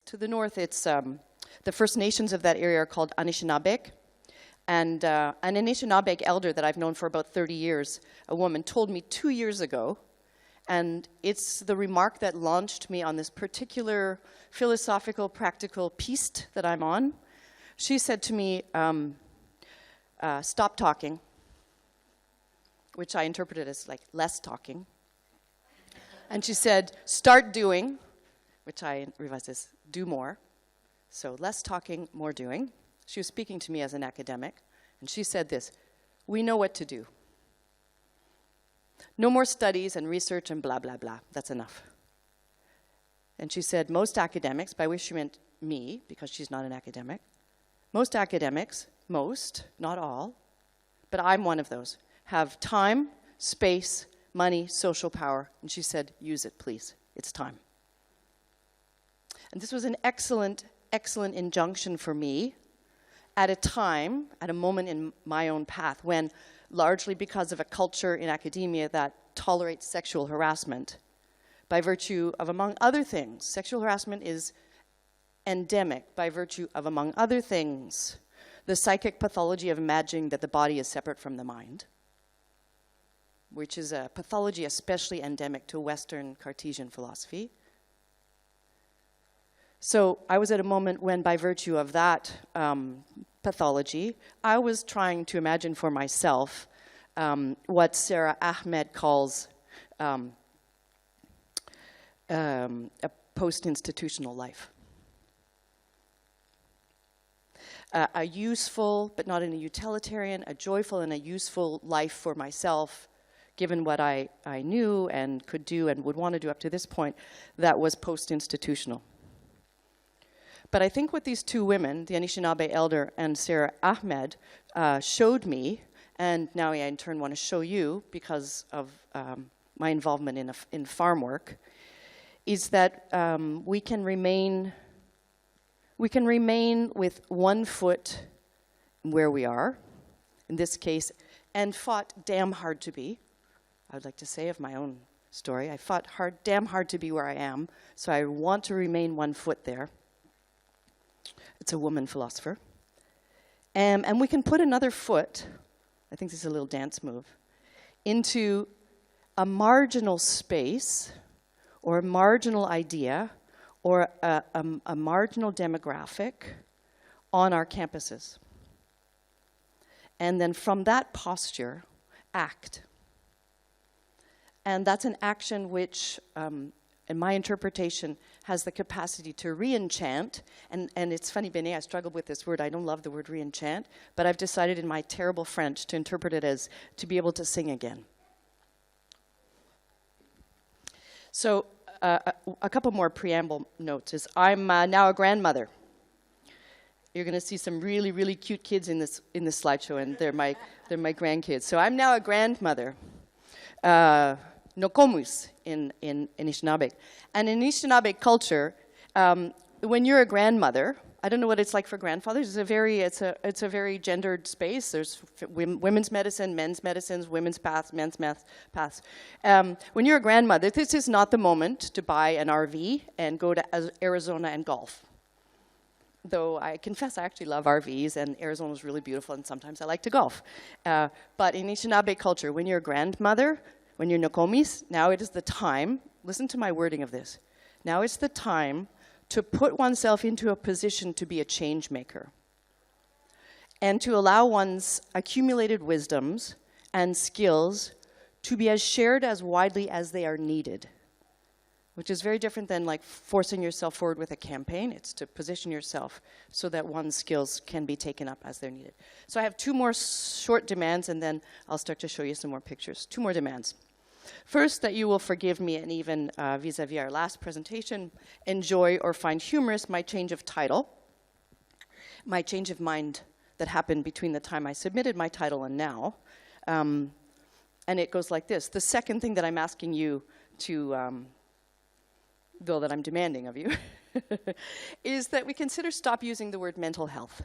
to the north, it's the First Nations of that area are called Anishinaabeg. And an Anishinaabeg elder that I've known for about 30 years, a woman, told me 2 years ago, and it's the remark that launched me on this particular philosophical, practical piste that I'm on. She said to me, stop talking, which I interpreted as like less talking. And she said, start doing, which I realized is do more. So less talking, more doing. She was speaking to me as an academic, and she said this: we know what to do. No more studies and research and blah, blah, blah. That's enough. And she said, most academics, by which she meant me, because she's not an academic, most academics, not all, but I'm one of those, have time, space, money, social power. And she said, use it, please. It's time. And this was an excellent injunction for me at a time, at a moment in my own path when, largely because of a culture in academia that tolerates sexual harassment, by virtue of, among other things, sexual harassment is endemic by virtue of, among other things, the psychic pathology of imagining that the body is separate from the mind, which is a pathology especially endemic to Western Cartesian philosophy. So I was at a moment when, by virtue of that pathology, I was trying to imagine for myself what Sarah Ahmed calls a post-institutional life. A useful, but not in a utilitarian, a joyful and a useful life for myself, given what I knew and could do and would want to do up to this point, that was post-institutional. But I think what these two women, the Anishinaabe elder and Sarah Ahmed, showed me, and now I in turn want to show you because of my involvement in farm work, is that we can remain with 1 foot where we are, in this case, and fought damn hard to be. I would like to say of my own story, I fought damn hard to be where I am, so I want to remain 1 foot there. It's a woman philosopher. And we can put another foot, I think this is a little dance move, into a marginal space or a marginal idea or a marginal demographic on our campuses. And then from that posture, act. And that's an action which, in my interpretation, has the capacity to re-enchant. And it's funny, Béné, I struggled with this word. I don't love the word re-enchant, but I've decided in my terrible French to interpret it as to be able to sing again. So a couple more preamble notes is I'm now a grandmother. You're going to see some really, really cute kids in this slideshow, and they're my grandkids. So I'm now a grandmother. Nokomus in Anishinaabe. And in Anishinaabe culture, when you're a grandmother, I don't know what it's like for grandfathers. It's a very gendered space. There's women's medicine, men's medicines, women's paths, men's paths. When you're a grandmother, this is not the moment to buy an RV and go to Arizona and golf. Though I confess I actually love RVs, and Arizona is really beautiful, and sometimes I like to golf. But in Anishinaabe culture, when you're a grandmother, when you're Nokomis, now it is the time, listen to my wording of this, now it's the time to put oneself into a position to be a change maker and to allow one's accumulated wisdoms and skills to be as shared as widely as they are needed, which is very different than like forcing yourself forward with a campaign. It's to position yourself so that one's skills can be taken up as they're needed. So I have 2 more short demands, and then I'll start to show you some more pictures. 2 more demands. First, that you will forgive me, and even vis-a-vis our last presentation, enjoy or find humorous my change of title, my change of mind that happened between the time I submitted my title and now. And it goes like this. The second thing that I'm asking you to, Bill, that I'm demanding of you, is that we consider stop using the word mental health.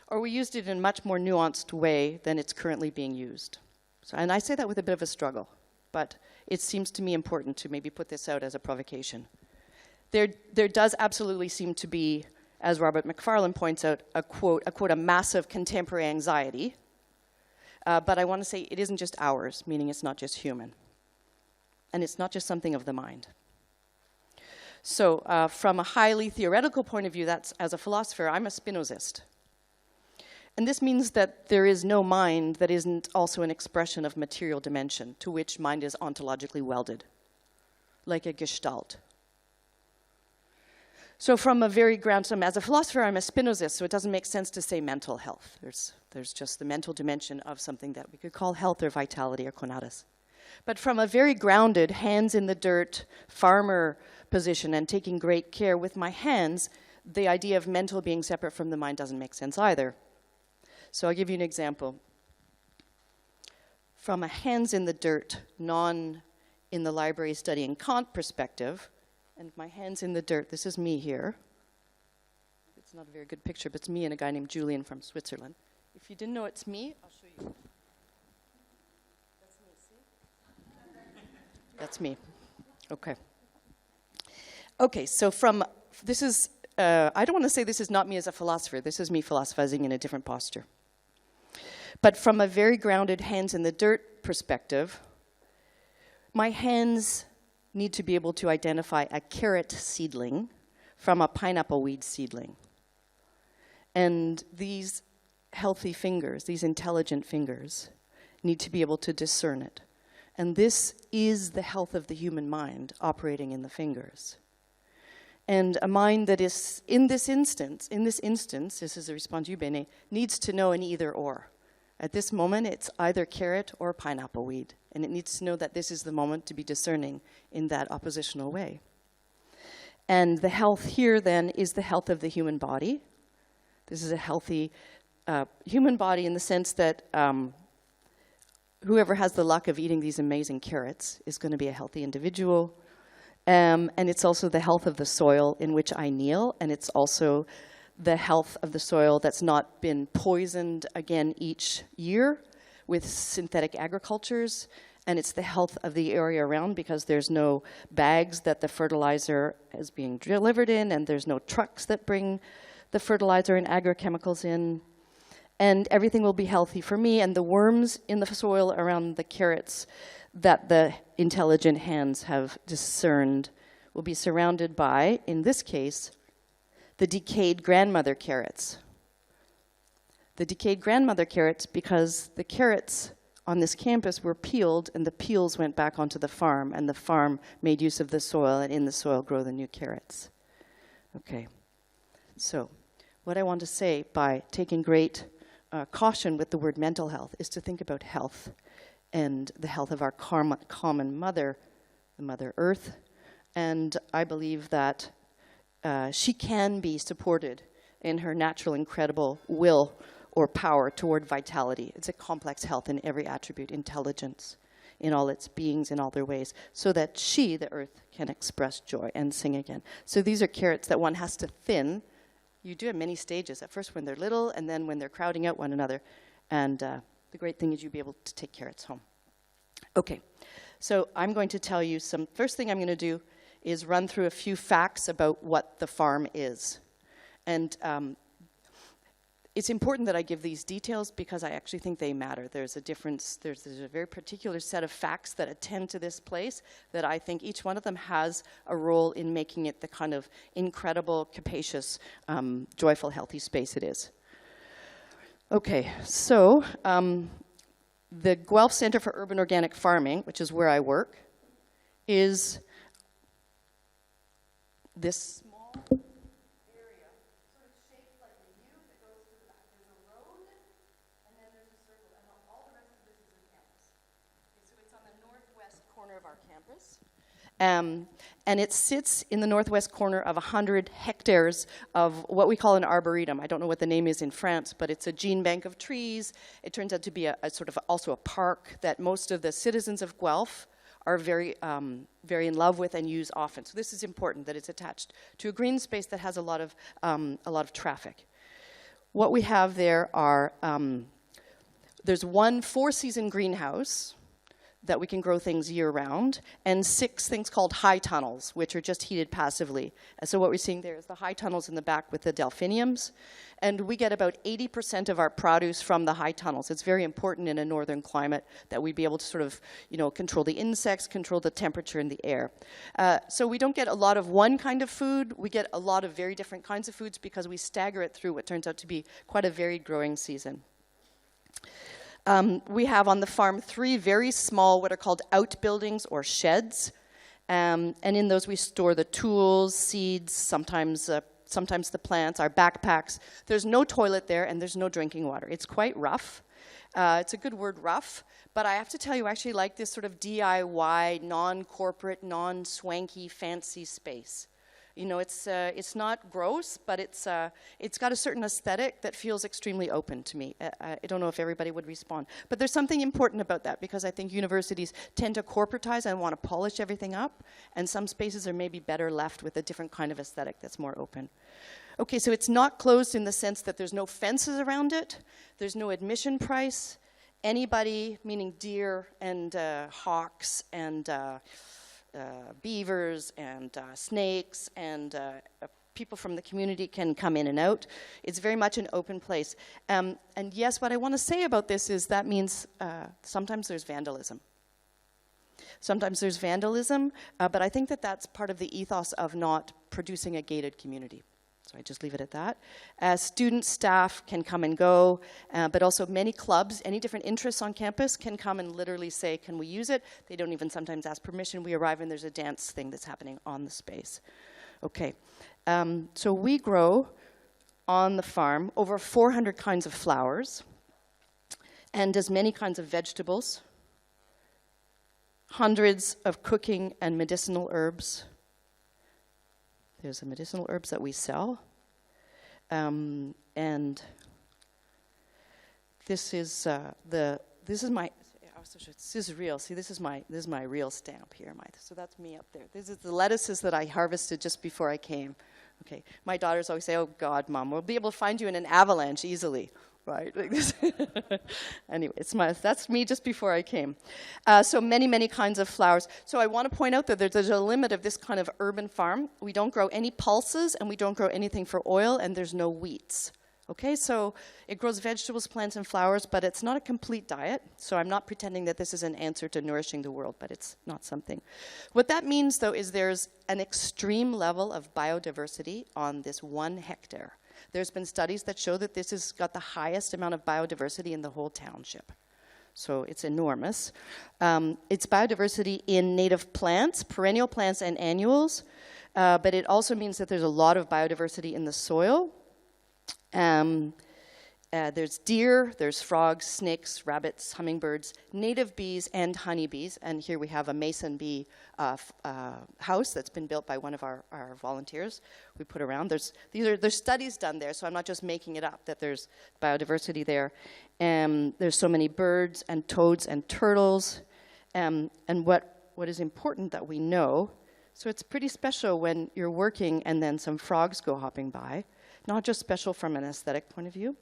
Or we used it in a much more nuanced way than it's currently being used. So, and I say that with a bit of a struggle, but it seems to me important to maybe put this out as a provocation. there does absolutely seem to be, as Robert Macfarlane points out, a massive contemporary anxiety. But I want to say it isn't just ours, meaning it's not just human. And it's not just something of the mind. So from a highly theoretical point of view, that's, as a philosopher, I'm a Spinozist. And this means that there is no mind that isn't also an expression of material dimension, to which mind is ontologically welded, like a gestalt. So from a very ground, as a philosopher, I'm a Spinozist, so it doesn't make sense to say mental health. There's just the mental dimension of something that we could call health or vitality or konadas. But from a very grounded, hands-in-the-dirt farmer position and taking great care with my hands, the idea of mental being separate from the mind doesn't make sense either. So I'll give you an example. From a hands-in-the-dirt, non-in-the-library studying Kant perspective, and my hands in the dirt, this is me here. It's not a very good picture, but it's me and a guy named Julian from Switzerland. If you didn't know it's me, I'll show you. That's me, see? That's me. Okay. Okay, so this is, I don't want to say this is not me as a philosopher. This is me philosophizing in a different posture. But from a very grounded hands in the dirt perspective, my hands need to be able to identify a carrot seedling from a pineapple weed seedling. And these healthy fingers, these intelligent fingers, need to be able to discern it. And this is the health of the human mind operating in the fingers. And a mind that is, in this instance, this is a response to you, Bene, needs to know an either or. At this moment, it's either carrot or pineapple weed. And it needs to know that this is the moment to be discerning in that oppositional way. And the health here, then, is the health of the human body. This is a healthy human body in the sense that whoever has the luck of eating these amazing carrots is going to be a healthy individual. And it's also the health of the soil in which I kneel, and it's also the health of the soil that's not been poisoned again each year with synthetic agricultures, and it's the health of the area around because there's no bags that the fertilizer is being delivered in, and there's no trucks that bring the fertilizer and agrochemicals in, and everything will be healthy for me, and the worms in the soil around the carrots that the intelligent hands have discerned will be surrounded by, in this case, the decayed grandmother carrots. The decayed grandmother carrots because the carrots on this campus were peeled and the peels went back onto the farm and the farm made use of the soil and in the soil grow the new carrots. Okay, so what I want to say by taking great caution with the word mental health is to think about health and the health of our common mother, the Mother Earth, and I believe that she can be supported in her natural, incredible will or power toward vitality. It's a complex health in every attribute, intelligence in all its beings, in all their ways, so that she, the earth, can express joy and sing again. So these are carrots that one has to thin. You do have many stages, at first when they're little, and then when they're crowding out one another. And the great thing is you'll be able to take carrots home. Okay, so I'm going to tell you first thing I'm going to do is run through a few facts about what the farm is. And it's important that I give these details because I actually think they matter. There's a difference, there's a very particular set of facts that attend to this place that I think each one of them has a role in making it the kind of incredible, capacious, joyful, healthy space it is. Okay, so the Guelph Center for Urban Organic Farming, which is where I work, is this small area, sort of shaped like a U that goes to the back. There's a road, and then there's a circle, and all the rest of this is the campus. Okay, so it's on the northwest corner of our campus. And it sits in the northwest corner of 100 hectares of what we call an arboretum. I don't know what the name is in France, but it's a gene bank of trees. It turns out to be a sort of also a park that most of the citizens of Guelph are very in love with and use often. So this is important that it's attached to a green space that has a lot of traffic. What we have there are there's one 4-season greenhouse that we can grow things year-round, and 6 things called high tunnels, which are just heated passively. And so what we're seeing there is the high tunnels in the back with the delphiniums, and we get about 80% of our produce from the high tunnels. It's very important in a northern climate that we be able to sort of, control the insects, control the temperature in the air. So we don't get a lot of one kind of food. We get a lot of very different kinds of foods because we stagger it through what turns out to be quite a varied growing season. We have on the farm 3 very small, what are called outbuildings or sheds. And in those we store the tools, seeds, sometimes the plants, our backpacks. There's no toilet there and there's no drinking water. It's quite rough. It's a good word, rough. But I have to tell you, I actually like this sort of DIY, non-corporate, non-swanky, fancy space. It's not gross, but it's got a certain aesthetic that feels extremely open to me. I don't know if everybody would respond. But there's something important about that, because I think universities tend to corporatize and want to polish everything up, and some spaces are maybe better left with a different kind of aesthetic that's more open. Okay, so it's not closed in the sense that there's no fences around it. There's no admission price. Anybody, meaning deer and hawks and beavers and snakes and people from the community can come in and out. It's very much an open place. And yes, what I want to say about this is that means sometimes there's vandalism. Sometimes there's vandalism, but I think that that's part of the ethos of not producing a gated community. So I just leave it at that. Students, staff can come and go, but also many clubs, any different interests on campus can come and literally say, can we use it? They don't even sometimes ask permission. We arrive and there's a dance thing that's happening on the space. Okay, so we grow on the farm over 400 kinds of flowers and as many kinds of vegetables, hundreds of cooking and medicinal herbs. There's the medicinal herbs that we sell. And this is this is real. See, this is my real stamp here. So that's me up there. This is the lettuces that I harvested just before I came. Okay, my daughters always say, "Oh God, Mom, we'll be able to find you in an avalanche easily." Right, like this. Anyway, that's me just before I came. So many kinds of flowers. So I want to point out that there's a limit of this kind of urban farm. We don't grow any pulses, and we don't grow anything for oil, and there's no wheats. Okay, so it grows vegetables, plants, and flowers, but it's not a complete diet. So I'm not pretending that this is an answer to nourishing the world, but it's not something. What that means, though, is there's an extreme level of biodiversity on this 1 hectare. There's been studies that show that this has got the highest amount of biodiversity in the whole township. So it's enormous. It's biodiversity in native plants, perennial plants and annuals, but it also means that there's a lot of biodiversity in the soil. There's deer, there's frogs, snakes, rabbits, hummingbirds, native bees, and honeybees. And here we have a mason bee house that's been built by one of our volunteers. We put around. There's studies done there, so I'm not just making it up, that there's biodiversity there. There's so many birds and toads and turtles. And what is important that we know, so it's pretty special when you're working and then some frogs go hopping by. Not just special from an aesthetic point of view,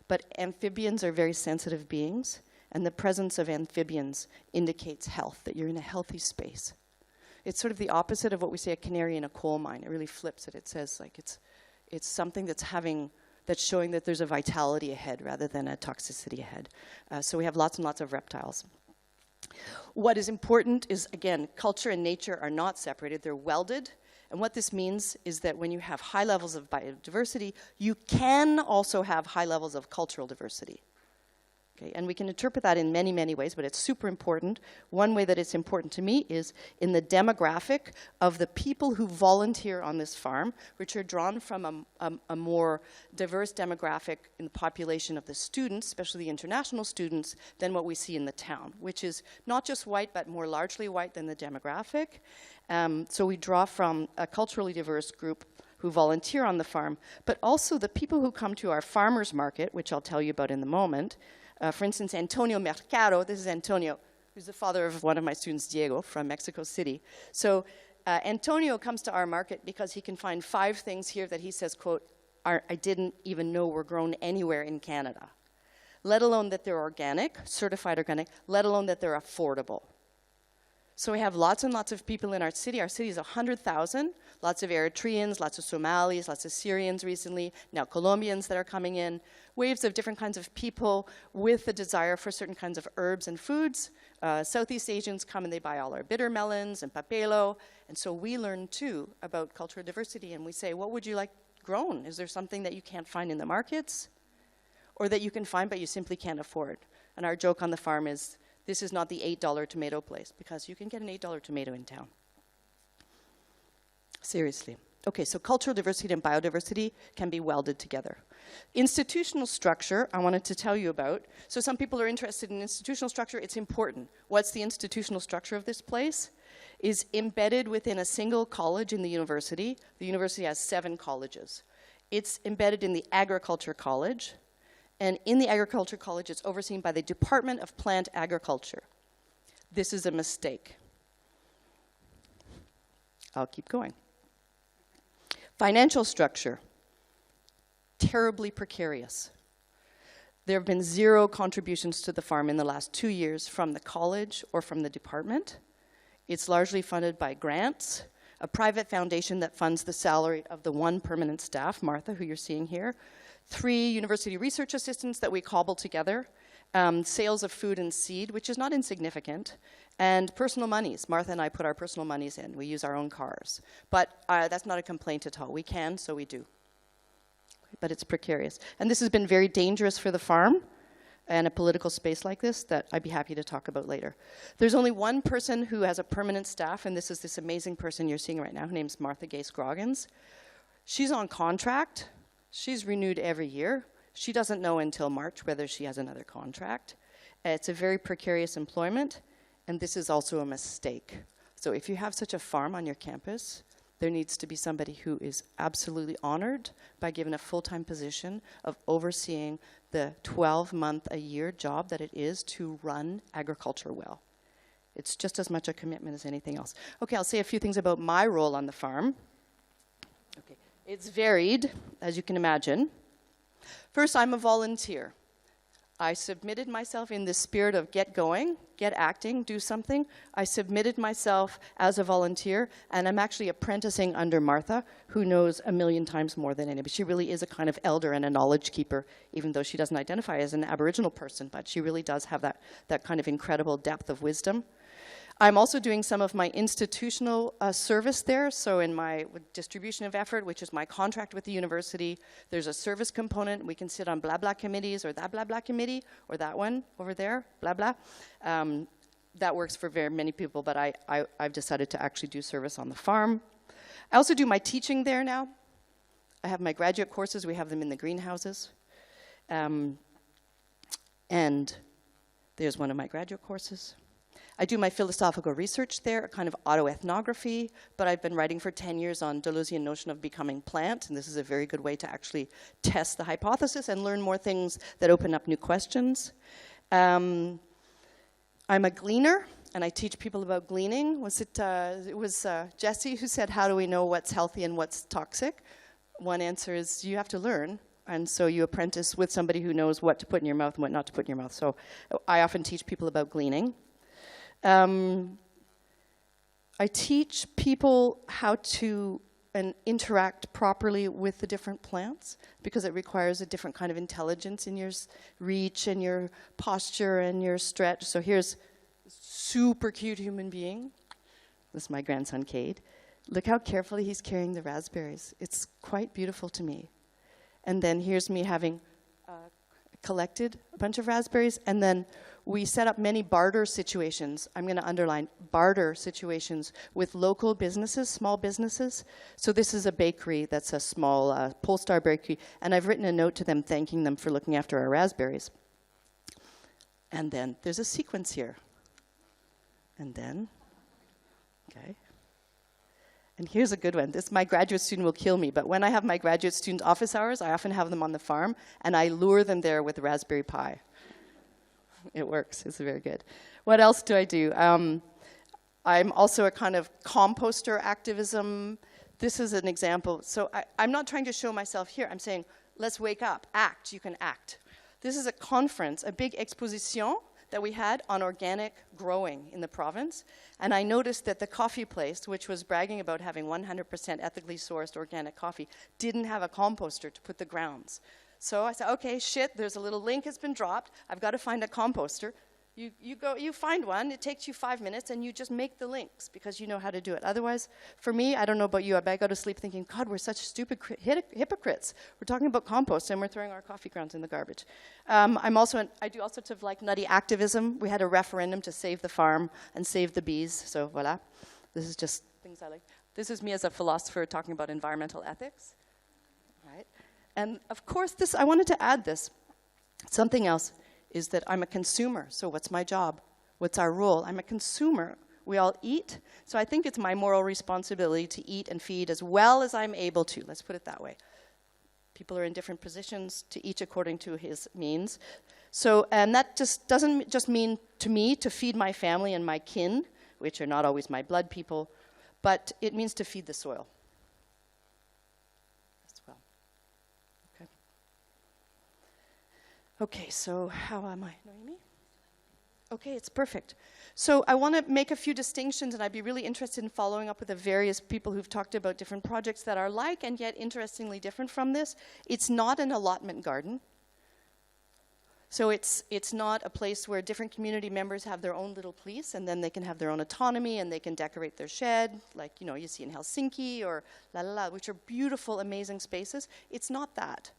but amphibians are very sensitive beings, and the presence of amphibians indicates health, that you're in a healthy space. It's sort of the opposite of what we say a canary in a coal mine. It really flips it. It says like it's something that's showing that there's a vitality ahead rather than a toxicity ahead. So we have lots and lots of reptiles. What is important is, again, culture and nature are not separated. They're welded. And what this means is that when you have high levels of biodiversity, you can also have high levels of cultural diversity. Okay, and we can interpret that in many ways, but it's super important. One way that it's important to me is in the demographic of the people who volunteer on this farm, which are drawn from a more diverse demographic in the population of the students, especially the international students, than what we see in the town, which is not just white, but more largely white than the demographic. So we draw from a culturally diverse group who volunteer on the farm, but also the people who come to our farmers market, which I'll tell you about in a moment. For instance, Antonio Mercado, this is Antonio, who's the father of one of my students, Diego, from Mexico City. So Antonio comes to our market because he can find 5 things here that he says, quote, I didn't even know were grown anywhere in Canada. let alone that they're organic, certified organic, let alone that they're affordable. So we have lots and lots of people in our city. Our city is 100,000, lots of Eritreans, lots of Somalis, lots of Syrians recently, now Colombians that are coming in, waves of different kinds of people with a desire for certain kinds of herbs and foods. Southeast Asians come and they buy all our bitter melons and papelo. And so we learn too about cultural diversity, and we say, what would you like grown? Is there something that you can't find in the markets or that you can find but you simply can't afford? And our joke on the farm is, this is not the $8 tomato place, because you can get an $8 tomato in town. Seriously. Okay, so cultural diversity and biodiversity can be welded together. Institutional structure, I wanted to tell you about. So some people are interested in institutional structure. It's important. What's the institutional structure of this place? Is embedded within a single college in the university. The university has 7 colleges. It's embedded in the agriculture college. And in the agriculture college, it's overseen by the Department of Plant Agriculture. This is a mistake. I'll keep going. Financial structure, terribly precarious. There have been 0 contributions to the farm in the last 2 years from the college or from the department. It's largely funded by grants, a private foundation that funds the salary of the 1 permanent staff, Martha, who you're seeing here, 3 university research assistants that we cobble together, sales of food and seed, which is not insignificant, and personal monies. Martha and I put our personal monies in. We use our own cars. But that's not a complaint at all. We can, so we do. But it's precarious. And this has been very dangerous for the farm and a political space like this that I'd be happy to talk about later. There's only 1 person who has a permanent staff, and this is this amazing person you're seeing right now. Her name's Martha Gay-Scroggins. She's on contract. She's renewed every year. She doesn't know until March whether she has another contract. It's a very precarious employment, and this is also a mistake. So if you have such a farm on your campus, there needs to be somebody who is absolutely honored by given a full-time position of overseeing the 12-month-a-year job that it is to run agriculture well. It's just as much a commitment as anything else. Okay, I'll say a few things about my role on the farm. Okay. It's varied, as you can imagine. First, I'm a volunteer. I submitted myself in the spirit of get going, get acting, do something. I submitted myself as a volunteer, and I'm actually apprenticing under Martha, who knows a million times more than anybody. She really is a kind of elder and a knowledge keeper, even though she doesn't identify as an Aboriginal person, but she really does have that kind of incredible depth of wisdom. I'm also doing some of my institutional service there. So in my distribution of effort, which is my contract with the university, there's a service component. We can sit on blah, blah committees, or that blah, blah committee, or that one over there, blah, blah. That works for very many people, but I've decided to actually do service on the farm. I also do my teaching there now. I have my graduate courses. We have them in the greenhouses. And there's one of my graduate courses. I do my philosophical research there, a kind of autoethnography, but I've been writing for 10 years on Deleuzean notion of becoming plant, and this is a very good way to actually test the hypothesis and learn more things that open up new questions. I'm a gleaner, and I teach people about gleaning. It was Jesse who said, how do we know what's healthy and what's toxic? One answer is you have to learn. And so you apprentice with somebody who knows what to put in your mouth and what not to put in your mouth. So I often teach people about gleaning. I teach people how to interact properly with the different plants, because it requires a different kind of intelligence in your reach and your posture and your stretch. So here's a super cute human being. This is my grandson, Cade. Look how carefully he's carrying the raspberries. It's quite beautiful to me. And then here's me having collected a bunch of raspberries, and then we set up many barter situations. I'm going to underline barter situations with local businesses, small businesses. So this is a bakery that's a small Polestar bakery, and I've written a note to them thanking them for looking after our raspberries. And then there's a sequence here. And then, okay. And here's a good one. My graduate student will kill me, but when I have my graduate student office hours, I often have them on the farm, and I lure them there with raspberry pie. It works. It's very good. What else do I do? I'm also a kind of composter activism. This is an example. So I'm not trying to show myself here. I'm saying, let's wake up, act. You can act. This is a conference, a big exposition that we had on organic growing in the province. And I noticed that the coffee place, which was bragging about having 100% ethically sourced organic coffee, didn't have a composter to put the grounds. So I said, okay, shit, there's a little link has been dropped. I've got to find a composter. You find one, it takes you 5 minutes, and you just make the links because you know how to do it. Otherwise, for me, I don't know about you, I go to sleep thinking, God, we're such stupid hypocrites. We're talking about compost, and we're throwing our coffee grounds in the garbage. I do all sorts of like nutty activism. We had a referendum to save the farm and save the bees, so voila. This is just things I like. This is me as a philosopher talking about environmental ethics. All right. And of course, I wanted to add this. Something else is that I'm a consumer. So what's my job? What's our role? I'm a consumer. We all eat. So I think it's my moral responsibility to eat and feed as well as I'm able to. Let's put it that way. People are in different positions, to each according to his means. So, and that just doesn't just mean to me to feed my family and my kin, which are not always my blood people, but it means to feed the soil as well. Okay. Okay, so how am I, Noémie? Okay, it's perfect. So I want to make a few distinctions, and I'd be really interested in following up with the various people who've talked about different projects that are like and yet interestingly different from this. It's not an allotment garden. So it's not a place where different community members have their own little place, and then they can have their own autonomy, and they can decorate their shed, like you see in Helsinki or which are beautiful, amazing spaces. It's not that.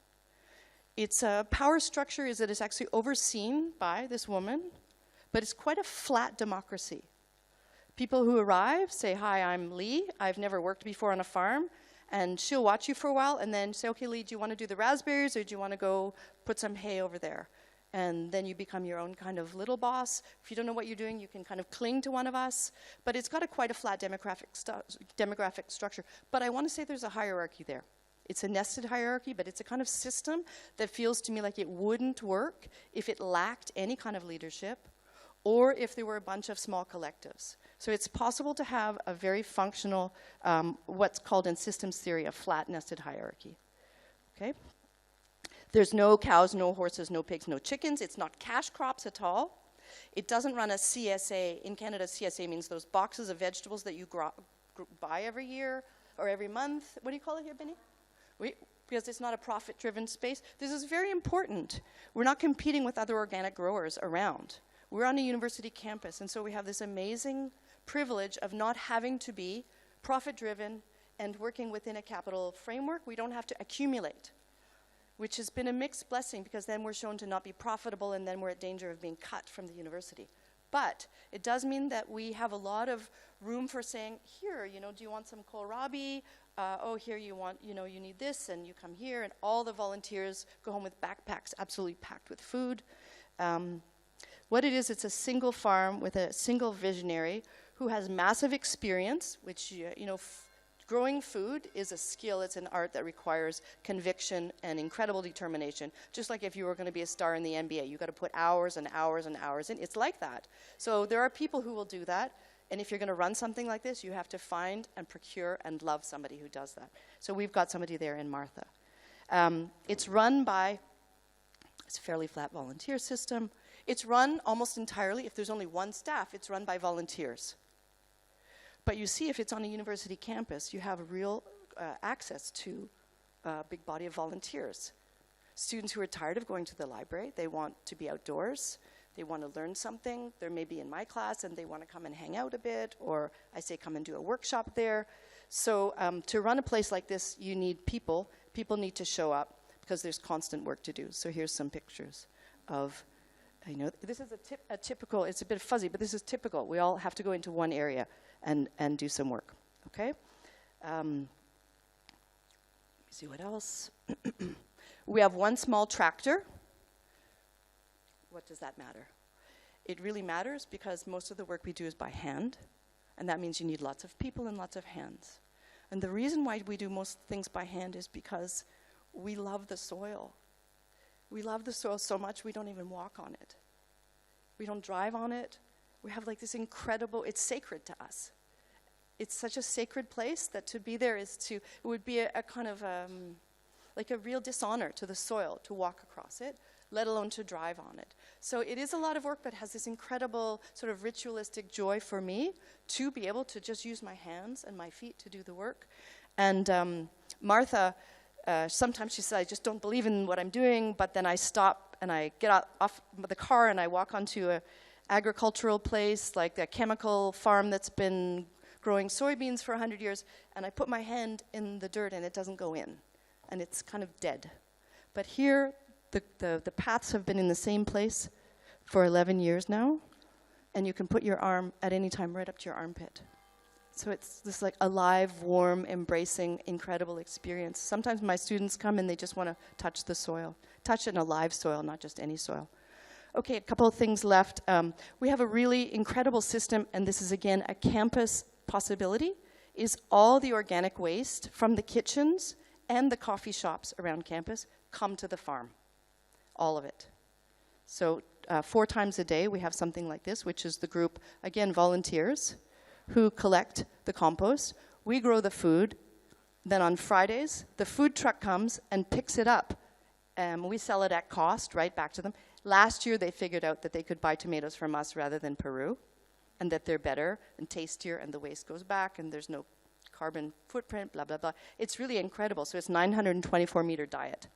Its power structure is that it's actually overseen by this woman, but it's quite a flat democracy. People who arrive say, hi, I'm Lee. I've never worked before on a farm. And she'll watch you for a while and then say, okay, Lee, do you want to do the raspberries or do you want to go put some hay over there? And then you become your own kind of little boss. If you don't know what you're doing, you can kind of cling to one of us. But it's got quite a flat demographic structure. But I want to say there's a hierarchy there. It's a nested hierarchy, but it's a kind of system that feels to me like it wouldn't work if it lacked any kind of leadership, or if there were a bunch of small collectives. So it's possible to have a very functional, what's called in systems theory, a flat nested hierarchy. Okay? There's no cows, no horses, no pigs, no chickens. It's not cash crops at all. It doesn't run a CSA. In Canada, CSA means those boxes of vegetables that you buy every year or every month. What do you call it here, Benny? Because it's not a profit-driven space. This is very important. We're not competing with other organic growers around. We're on a university campus, and so we have this amazing privilege of not having to be profit-driven and working within a capital framework. We don't have to accumulate, which has been a mixed blessing because then we're shown to not be profitable and then we're at danger of being cut from the university. But it does mean that we have a lot of room for saying, here, do you want some kohlrabi? Oh, here you want, you need this, and you come here, and all the volunteers go home with backpacks absolutely packed with food. What it is, it's a single farm with a single visionary who has massive experience, which, growing food is a skill, it's an art that requires conviction and incredible determination. Just like if you were going to be a star in the NBA, you've got to put hours and hours and hours in. It's like that. So there are people who will do that. And if you're going to run something like this, you have to find and procure and love somebody who does that. So we've got somebody there in Martha. It's run by, it's a fairly flat volunteer system. It's run almost entirely, if there's only one staff, it's run by volunteers. But you see, if it's on a university campus, you have real access to a big body of volunteers. Students who are tired of going to the library, they want to be outdoors. They want to learn something. They're maybe in my class and they want to come and hang out a bit, or I say come and do a workshop there. So to run a place like this, you need people. People need to show up because there's constant work to do. So here's some pictures of, this is a typical, it's a bit fuzzy, but this is typical. We all have to go into one area and do some work, okay? Let me see what else. We have one small tractor. What does that matter? It really matters because most of the work we do is by hand, and that means you need lots of people and lots of hands. And the reason why we do most things by hand is because we love the soil. We love the soil so much we don't even walk on it. We don't drive on it. We have like this incredible, it's sacred to us. It's such a sacred place that to be there is to, it would be a kind of like a real dishonor to the soil to walk across it, let alone to drive on it. So it is a lot of work, but has this incredible sort of ritualistic joy for me to be able to just use my hands and my feet to do the work. And Martha, sometimes she says, I just don't believe in what I'm doing, but then I stop and I get off the car and I walk onto a agricultural place, like a chemical farm that's been growing soybeans for 100 years, and I put my hand in the dirt and it doesn't go in, and it's kind of dead. But here, the paths have been in the same place for 11 years now, and you can put your arm at any time right up to your armpit. So it's this like alive, warm, embracing, incredible experience. Sometimes my students come and they just want to touch the soil. Touch an alive soil, not just any soil. Okay, a couple of things left. We have a really incredible system, and this is again a campus possibility, is all the organic waste from the kitchens and the coffee shops around campus come to the farm. All of it. So 4 times a day we have something like this, which is the group, again, volunteers who collect the compost. We grow the food. Then on Fridays, the food truck comes and picks it up. We sell it at cost, right back to them. Last year they figured out that they could buy tomatoes from us rather than Peru, and that they're better and tastier, and the waste goes back, and there's no carbon footprint, blah, blah, blah. It's really incredible. So it's 924-meter diet.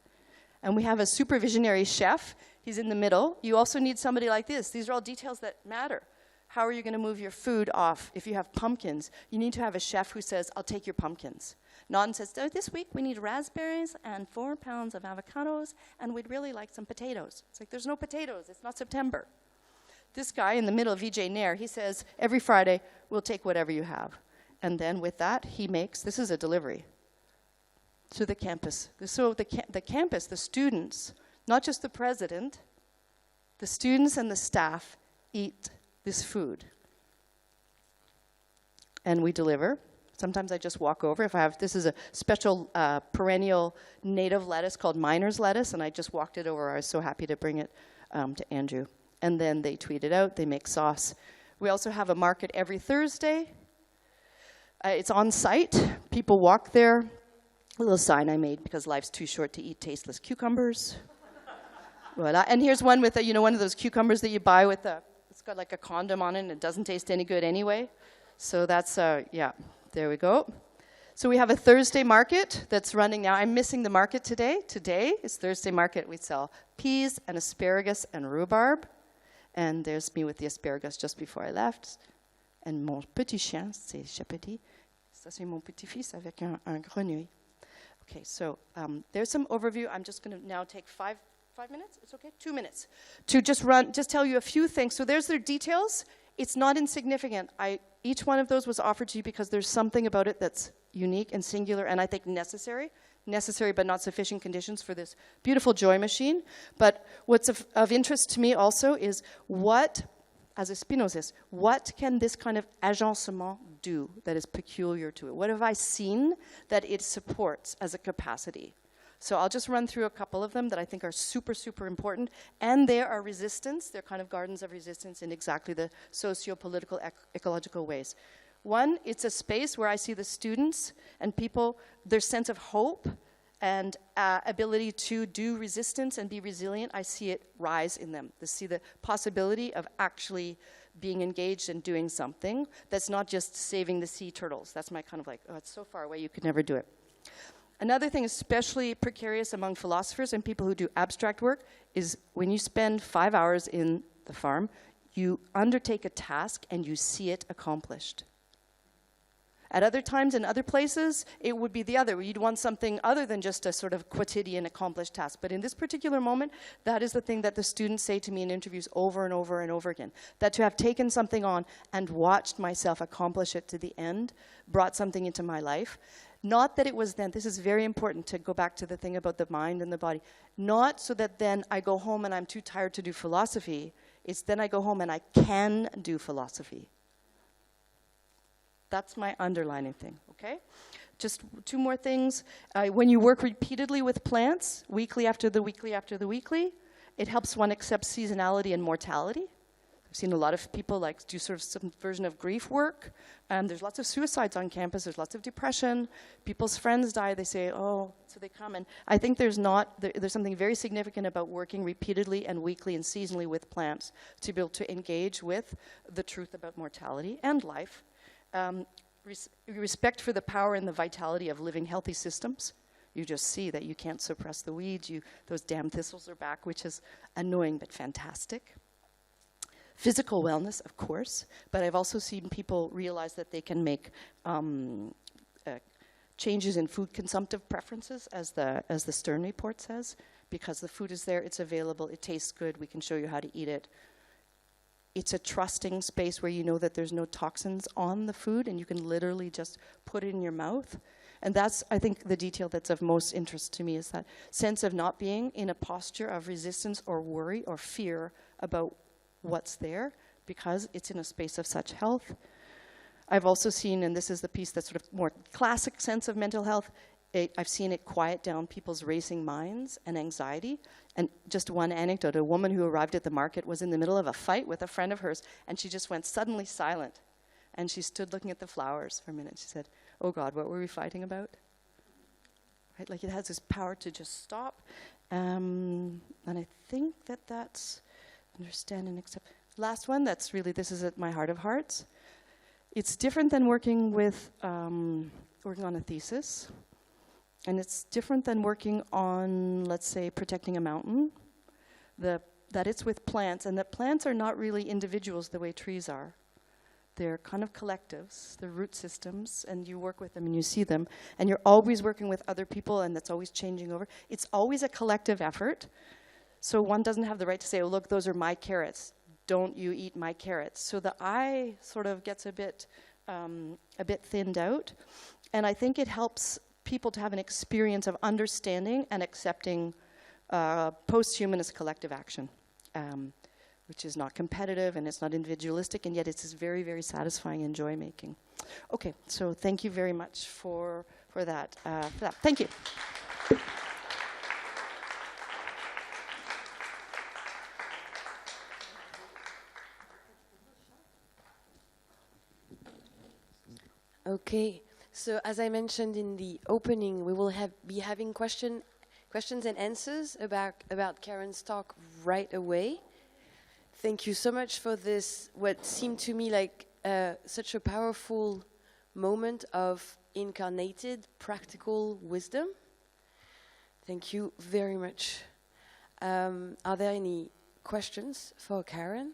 And we have a supervisionary chef. He's in the middle. You also need somebody like this. These are all details that matter. How are you going to move your food off? If you have pumpkins, you need to have a chef who says, I'll take your pumpkins. Not and says, oh, this week we need raspberries and 4 pounds of avocados, and we'd really like some potatoes. It's like, there's no potatoes. It's not September. This guy in the middle, Vijay Nair, he says, every Friday, we'll take whatever you have. And then with that, he makes, this is a delivery to the campus. So the campus, the students, not just the president, the students and the staff eat this food. And we deliver. Sometimes I just walk over. If I have, this is a special perennial native lettuce called miner's lettuce, and I just walked it over. I was so happy to bring it to Andrew. And then they tweet it out. They make sauce. We also have a market every Thursday. It's on site. People walk there. A little sign I made because life's too short to eat tasteless cucumbers. Voila. And here's one with a, one of those cucumbers that you buy with it's got like a condom on it and it doesn't taste any good anyway. So that's, yeah, there we go. So we have a Thursday market that's running now. I'm missing the market today. Today is Thursday market. We sell peas and asparagus and rhubarb. And there's me with the asparagus just before I left. And mon petit chien, c'est Chapati. Ça, c'est mon petit-fils avec un grenouille. Okay, so there's some overview. I'm just going to now take 5 minutes. It's okay? 2 minutes to just tell you a few things. So there's their details. It's not insignificant. Each one of those was offered to you because there's something about it that's unique and singular, and I think necessary but not sufficient conditions for this beautiful joy machine. But what's of interest to me also is what, as a Spinozist, what can this kind of agencement do that is peculiar to it? What have I seen that it supports as a capacity? So I'll just run through a couple of them that I think are super, super important. And they are resistance. They're kind of gardens of resistance in exactly the socio-political, ecological ways. One, it's a space where I see the students and people, their sense of hope and ability to do resistance and be resilient, I see it rise in them. They see the possibility of actually being engaged and doing something that's not just saving the sea turtles. That's my kind of like, oh, it's so far away, you could never do it. Another thing especially precarious among philosophers and people who do abstract work is when you spend 5 hours in the farm, you undertake a task and you see it accomplished. At other times in other places, it would be the other. You'd want something other than just a sort of quotidian accomplished task. But in this particular moment, that is the thing that the students say to me in interviews over and over and over again. That to have taken something on and watched myself accomplish it to the end brought something into my life. Not that it was then, this is very important to go back to the thing about the mind and the body. Not so that then I go home and I'm too tired to do philosophy. It's then I go home and I can do philosophy. That's my underlining thing, okay? Just 2 more things. When you work repeatedly with plants, weekly after the weekly after the weekly, it helps one accept seasonality and mortality. I've seen a lot of people like do sort of some version of grief work. There's lots of suicides on campus. There's lots of depression. People's friends die. They say, oh, so they come. And I think there's something very significant about working repeatedly and weekly and seasonally with plants to be able to engage with the truth about mortality and life. Respect for the power and the vitality of living healthy systems. You just see that you can't suppress the weeds. Those damn thistles are back, which is annoying but fantastic. Physical wellness, of course, but I've also seen people realize that they can make changes in food consumptive preferences, as the Stern report says, because the food is there, it's available, it tastes good, we can show you how to eat it. It's a trusting space where you know that there's no toxins on the food and you can literally just put it in your mouth. And that's, I think, the detail that's of most interest to me, is that sense of not being in a posture of resistance or worry or fear about what's there, because it's in a space of such health. I've also seen, and this is the piece that's sort of more classic sense of mental health, I've seen it quiet down people's racing minds and anxiety. And just one anecdote, a woman who arrived at the market was in the middle of a fight with a friend of hers, and she just went suddenly silent. And she stood looking at the flowers for a minute. She said, oh God, what were we fighting about? Right? Like, it has this power to just stop. And I think that's understand and accept. Last one, that's really, this is at my heart of hearts. It's different than working with, working on a thesis. And it's different than working on, let's say, protecting a mountain. That it's with plants, and that plants are not really individuals the way trees are. They're kind of collectives, they're root systems, and you work with them and you see them. And you're always working with other people, and that's always changing over. It's always a collective effort. So one doesn't have the right to say, oh, look, those are my carrots. Don't you eat my carrots. So the I sort of gets a bit thinned out. And I think it helps people to have an experience of understanding and accepting post-humanist collective action, which is not competitive and it's not individualistic, and yet it's very, very satisfying and joy-making. Okay, so thank you very much for that. Thank you. Okay, so as I mentioned in the opening, we will be having questions and answers about Karen's talk right away. Thank you so much for this, what seemed to me like such a powerful moment of incarnated practical wisdom. Thank you very much. Are there any questions for Karen?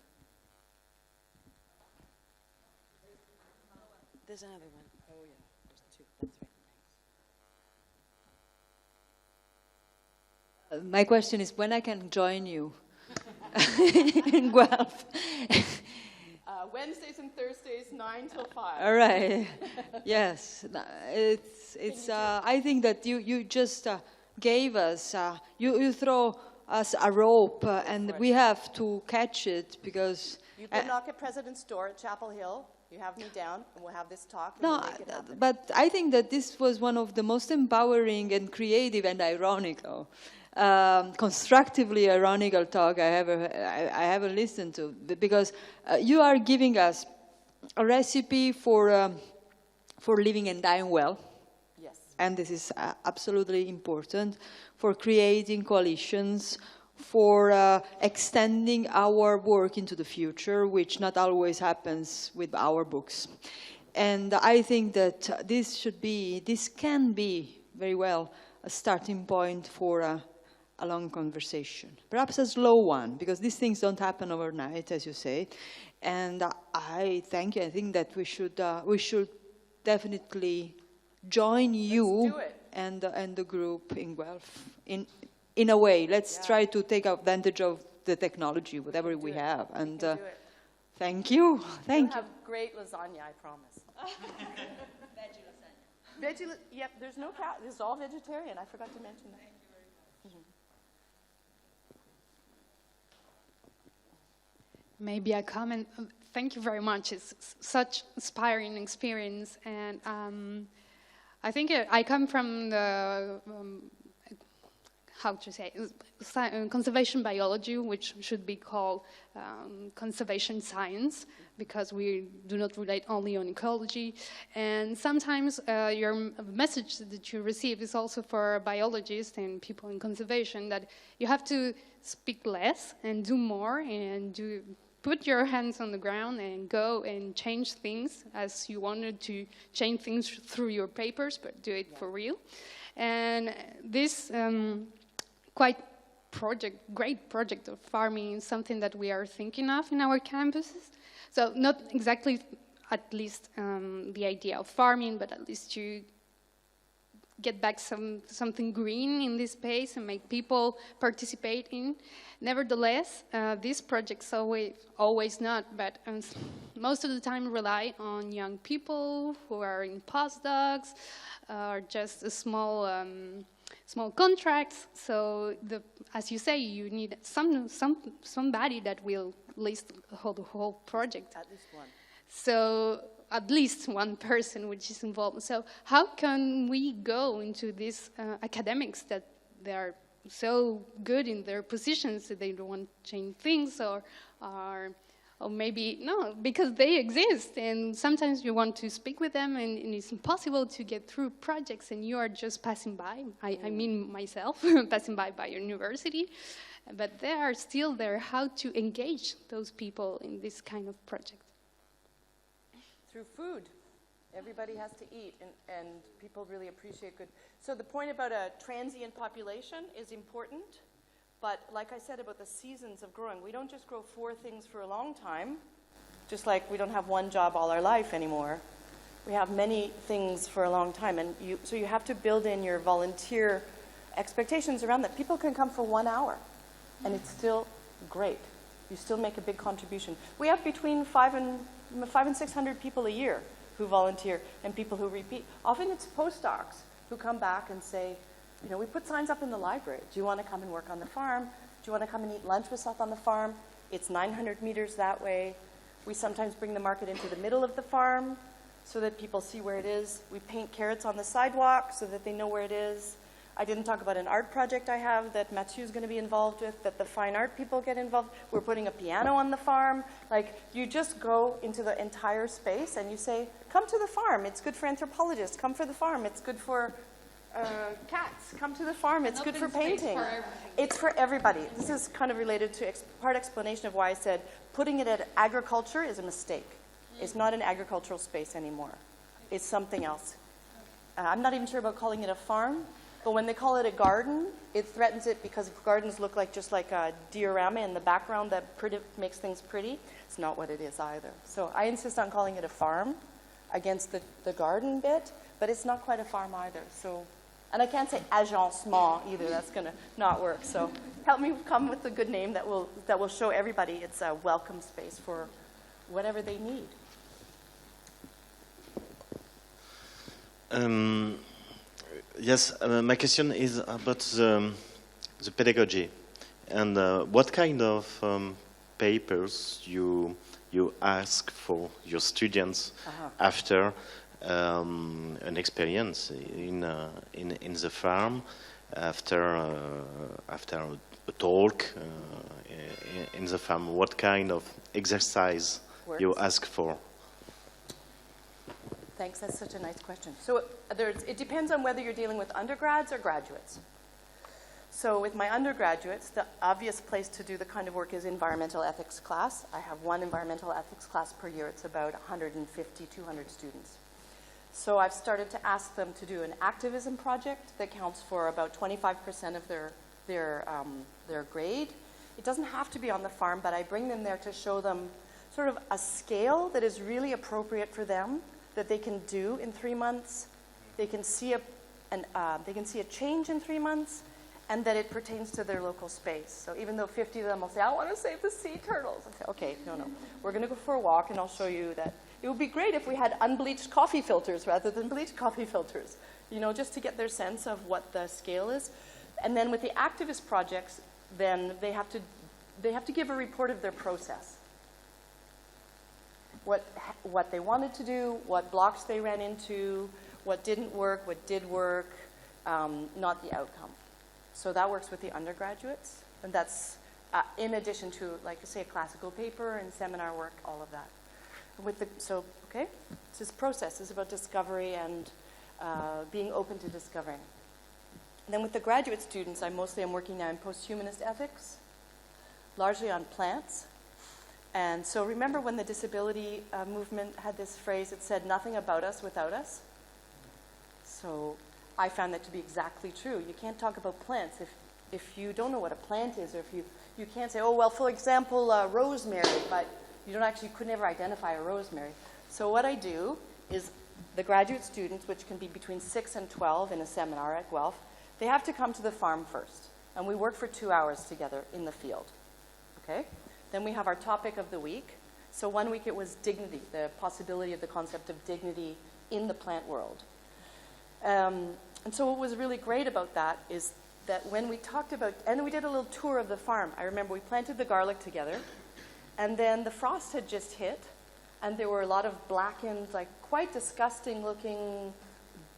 There's another one. Oh yeah, there's two. That's right. My question is when I can join you in Guelph. Wednesdays and Thursdays, 9 till 5. All right. Yes, it's. I think that you just gave us. You throw us a rope, and we have to catch it because. You can knock at President's door at Chapel Hill. You have me down, and we'll have this talk. No, but I think that this was one of the most empowering and creative and ironical, constructively ironical talk I ever listened to, because you are giving us a recipe for living and dying well. Yes. And this is absolutely important, for creating coalitions, for extending our work into the future, which not always happens with our books. And I think that this can be very well a starting point for a long conversation. Perhaps a slow one, because these things don't happen overnight, as you say. And I thank you. I think that we should definitely join you and the group in Guelph in a way. Let's try to take advantage of the technology, whatever we have. And thank you. Thank you. Have great lasagna, I promise. Veggie lasagna. Yep, there's no cow. This is all vegetarian. I forgot to mention that. Maybe I comment. Thank you very much. It's such inspiring experience, and I think I come from the how to say, conservation biology, which should be called conservation science, because we do not relate only on ecology. And sometimes your message that you receive is also for biologists and people in conservation, that you have to speak less and do more, and put your hands on the ground and go and change things as you wanted to change things through your papers, but do it for real. And this great project of farming is something that we are thinking of in our campuses. So not exactly, at least the idea of farming, but at least to get back something green in this space and make people participate in. Nevertheless, these projects always not, but most of the time rely on young people who are in postdocs or just a small contracts. So as you say, you need somebody that will list the whole project. At least one. So at least one person which is involved. So how can we go into these academics that they are so good in their positions that they don't want to change things, or maybe no, because they exist, and sometimes you want to speak with them and it's impossible to get through projects, and you are just passing by. I mean myself, passing by university, but they are still there. How to engage those people in this kind of project? Through food. Everybody has to eat, and people really appreciate good. So the point about a transient population is important, but like I said about the seasons of growing, we don't just grow 4 things for a long time, just like we don't have one job all our life anymore. We have many things for a long time, and so you have to build in your volunteer expectations around that. People can come for 1 hour, and it's still great. You still make a big contribution. We have between 500 and 600 people a year who volunteer, and people who repeat. Often it's postdocs who come back and say, you know, we put signs up in the library. Do you want to come and work on the farm? Do you want to come and eat lunch with us on the farm? It's 900 meters that way. We sometimes bring the market into the middle of the farm so that people see where it is. We paint carrots on the sidewalk so that they know where it is. I didn't talk about an art project I have that Mathieu's going to be involved with, that the fine art people get involved. We're putting a piano on the farm. Like, you just go into the entire space and you say, come to the farm. It's good for anthropologists. Come for the farm. It's good for cats. Come to the farm. It's good for painting. It's for everybody. This is kind of related to part explanation of why I said putting it at agriculture is a mistake. It's not an agricultural space anymore. It's something else. I'm not even sure about calling it a farm. But when they call it a garden, it threatens it because gardens look like just like a diorama in the background that makes things pretty. It's not what it is either. So I insist on calling it a farm against the garden bit, but it's not quite a farm either. So, and I can't say agencement either. That's going to not work. So help me come with a good name that will show everybody it's a welcome space for whatever they need. Yes, my question is about the pedagogy, and what kind of papers you ask for your students after an experience in the farm, after a talk in the farm. What kind of exercise you ask for? Thanks, that's such a nice question. So it depends on whether you're dealing with undergrads or graduates. So with my undergraduates, the obvious place to do the kind of work is environmental ethics class. I have one environmental ethics class per year. It's about 150, 200 students. So I've started to ask them to do an activism project that counts for about 25% of their grade. It doesn't have to be on the farm, but I bring them there to show them sort of a scale that is really appropriate for them, that they can do in 3 months. They can see a change in 3 months, and that it pertains to their local space. So even though 50 of them will say, I want to save the sea turtles, I say, okay, no. We're going to go for a walk, and I'll show you that it would be great if we had unbleached coffee filters rather than bleached coffee filters, you know, just to get their sense of what the scale is. And then with the activist projects, then they have to give a report of their process. What they wanted to do, what blocks they ran into, what didn't work, what did work, not the outcome. So that works with the undergraduates, and that's in addition to, like, say, a classical paper and seminar work, all of that. Okay, so this process is about discovery and being open to discovering. And then with the graduate students, I'm working now in post-humanist ethics, largely on plants. And so remember when the disability movement had this phrase, it said, nothing about us without us? So I found that to be exactly true. You can't talk about plants if you don't know what a plant is, or if you can't say, oh, well, for example, rosemary, but you could never identify a rosemary. So what I do is the graduate students, which can be between 6 and 12 in a seminar at Guelph, they have to come to the farm first. And we work for 2 hours together in the field. Okay? Then we have our topic of the week. So 1 week it was dignity, the possibility of the concept of dignity in the plant world. And so what was really great about that is that when we talked about, and we did a little tour of the farm. I remember we planted the garlic together, and then the frost had just hit, and there were a lot of blackened, like quite disgusting looking,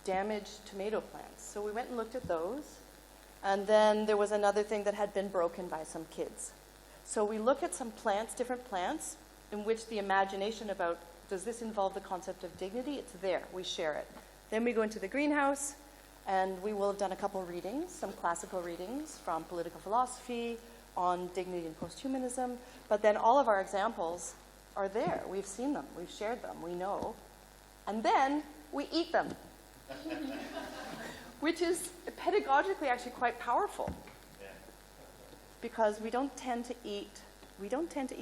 damaged tomato plants. So we went and looked at those, and then there was another thing that had been broken by some kids. So we look at some plants, different plants, in which the imagination about, does this involve the concept of dignity? It's there, we share it. Then we go into the greenhouse, and we will have done a couple readings, some classical readings from political philosophy on dignity and posthumanism. But then all of our examples are there. We've seen them. We've shared them. We know. And then we eat them, which is pedagogically actually quite powerful, because we don't tend to eat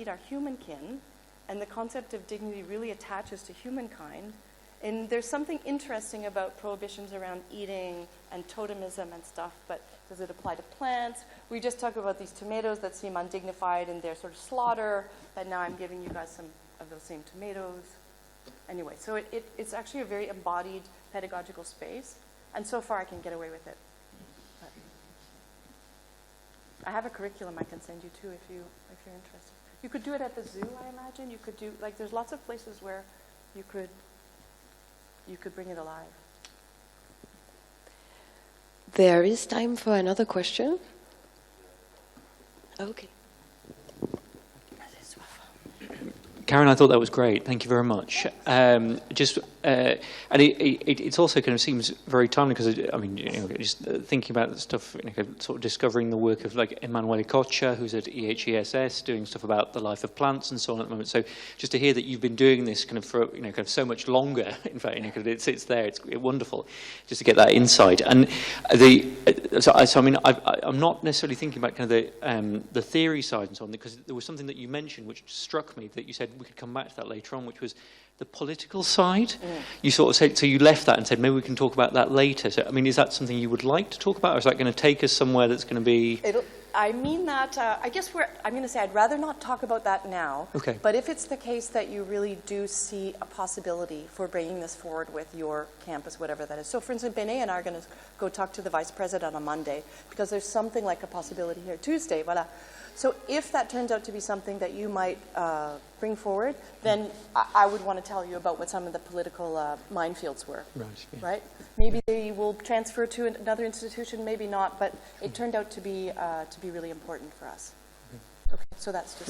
our human kin, and the concept of dignity really attaches to humankind. And there's something interesting about prohibitions around eating and totemism and stuff, but does it apply to plants? We just talked about these tomatoes that seem undignified in their sort of slaughter, but now I'm giving you guys some of those same tomatoes. Anyway, so it's actually a very embodied pedagogical space, and so far I can get away with it. But I have a curriculum I can send you to if you're interested. You could do it at the zoo, I imagine. You could do, like, there's lots of places where you could bring it alive. There is time for another question. Okay. Karen, I thought that was great. Thank you very much. And it also kind of seems very timely because, I mean, just thinking about the stuff, sort of discovering the work of like Emanuele Coccia, who's at EHESS, doing stuff about the life of plants and so on at the moment. So just to hear that you've been doing this kind of for kind of so much longer, in fact, it's there. It's wonderful just to get that insight. And so I mean, I'm not necessarily thinking about kind of the theory side and so on, because there was something that you mentioned which struck me that you said we could come back to that later on, which was the political side. You sort of said, so you left that and said, maybe we can talk about that later. So, I mean, is that something you would like to talk about, or is that going to take us somewhere that's going to be... I mean that, I guess I'm going to say I'd rather not talk about that now. Okay. But if it's the case that you really do see a possibility for bringing this forward with your campus, whatever that is. So, for instance, Béné and I are going to go talk to the vice president on Monday, because there's something like a possibility here. Tuesday, voilà. So if that turns out to be something that you might bring forward, then I would want to tell you about what some of the political minefields were. Right. Yeah. Right? Maybe they will transfer to another institution, maybe not, but it turned out to be really important for us. Okay, so that's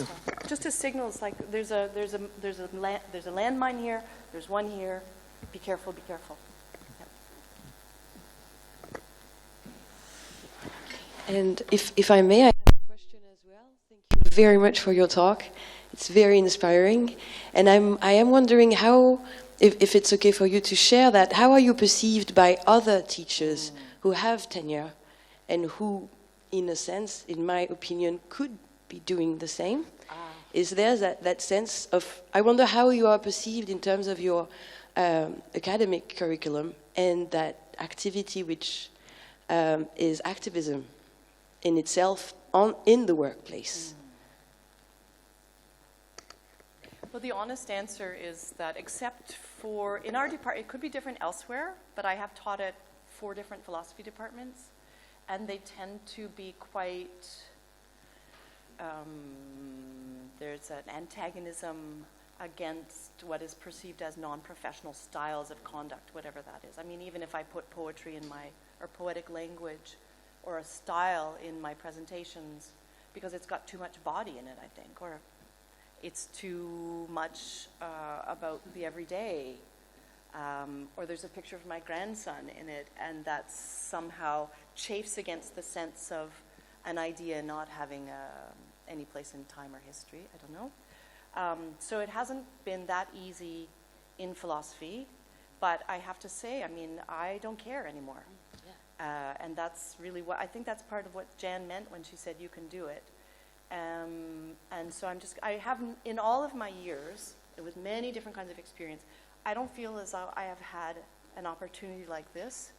just a signal. It's like there's a landmine here. There's one here. Be careful. Be careful. Yeah. And if I may, I have a question as well. Thank you very much for your talk. It's very inspiring, and I am wondering how, if it's okay for you to share that, how are you perceived by other teachers who have tenure and who, in a sense, in my opinion, could be doing the same? Is there that sense of, I wonder how you are perceived in terms of your academic curriculum and that activity which is activism in itself in the workplace? Well, the honest answer is that except for, in our department, it could be different elsewhere, but I have taught at 4 different philosophy departments, and they tend to be quite, there's an antagonism against what is perceived as non-professional styles of conduct, whatever that is. I mean, even if I put poetry in or poetic language or a style in my presentations because it's got too much body in it, I think, or it's too much about the everyday, or there's a picture of my grandson in it, and that somehow chafes against the sense of an idea not having any place in time or history. I don't know. So it hasn't been that easy in philosophy, but I have to say, I mean, I don't care anymore. And that's really what, I think that's part of what Jan meant when she said you can do it. And so I haven't, in all of my years, with many different kinds of experience, I don't feel as though I have had an opportunity like this,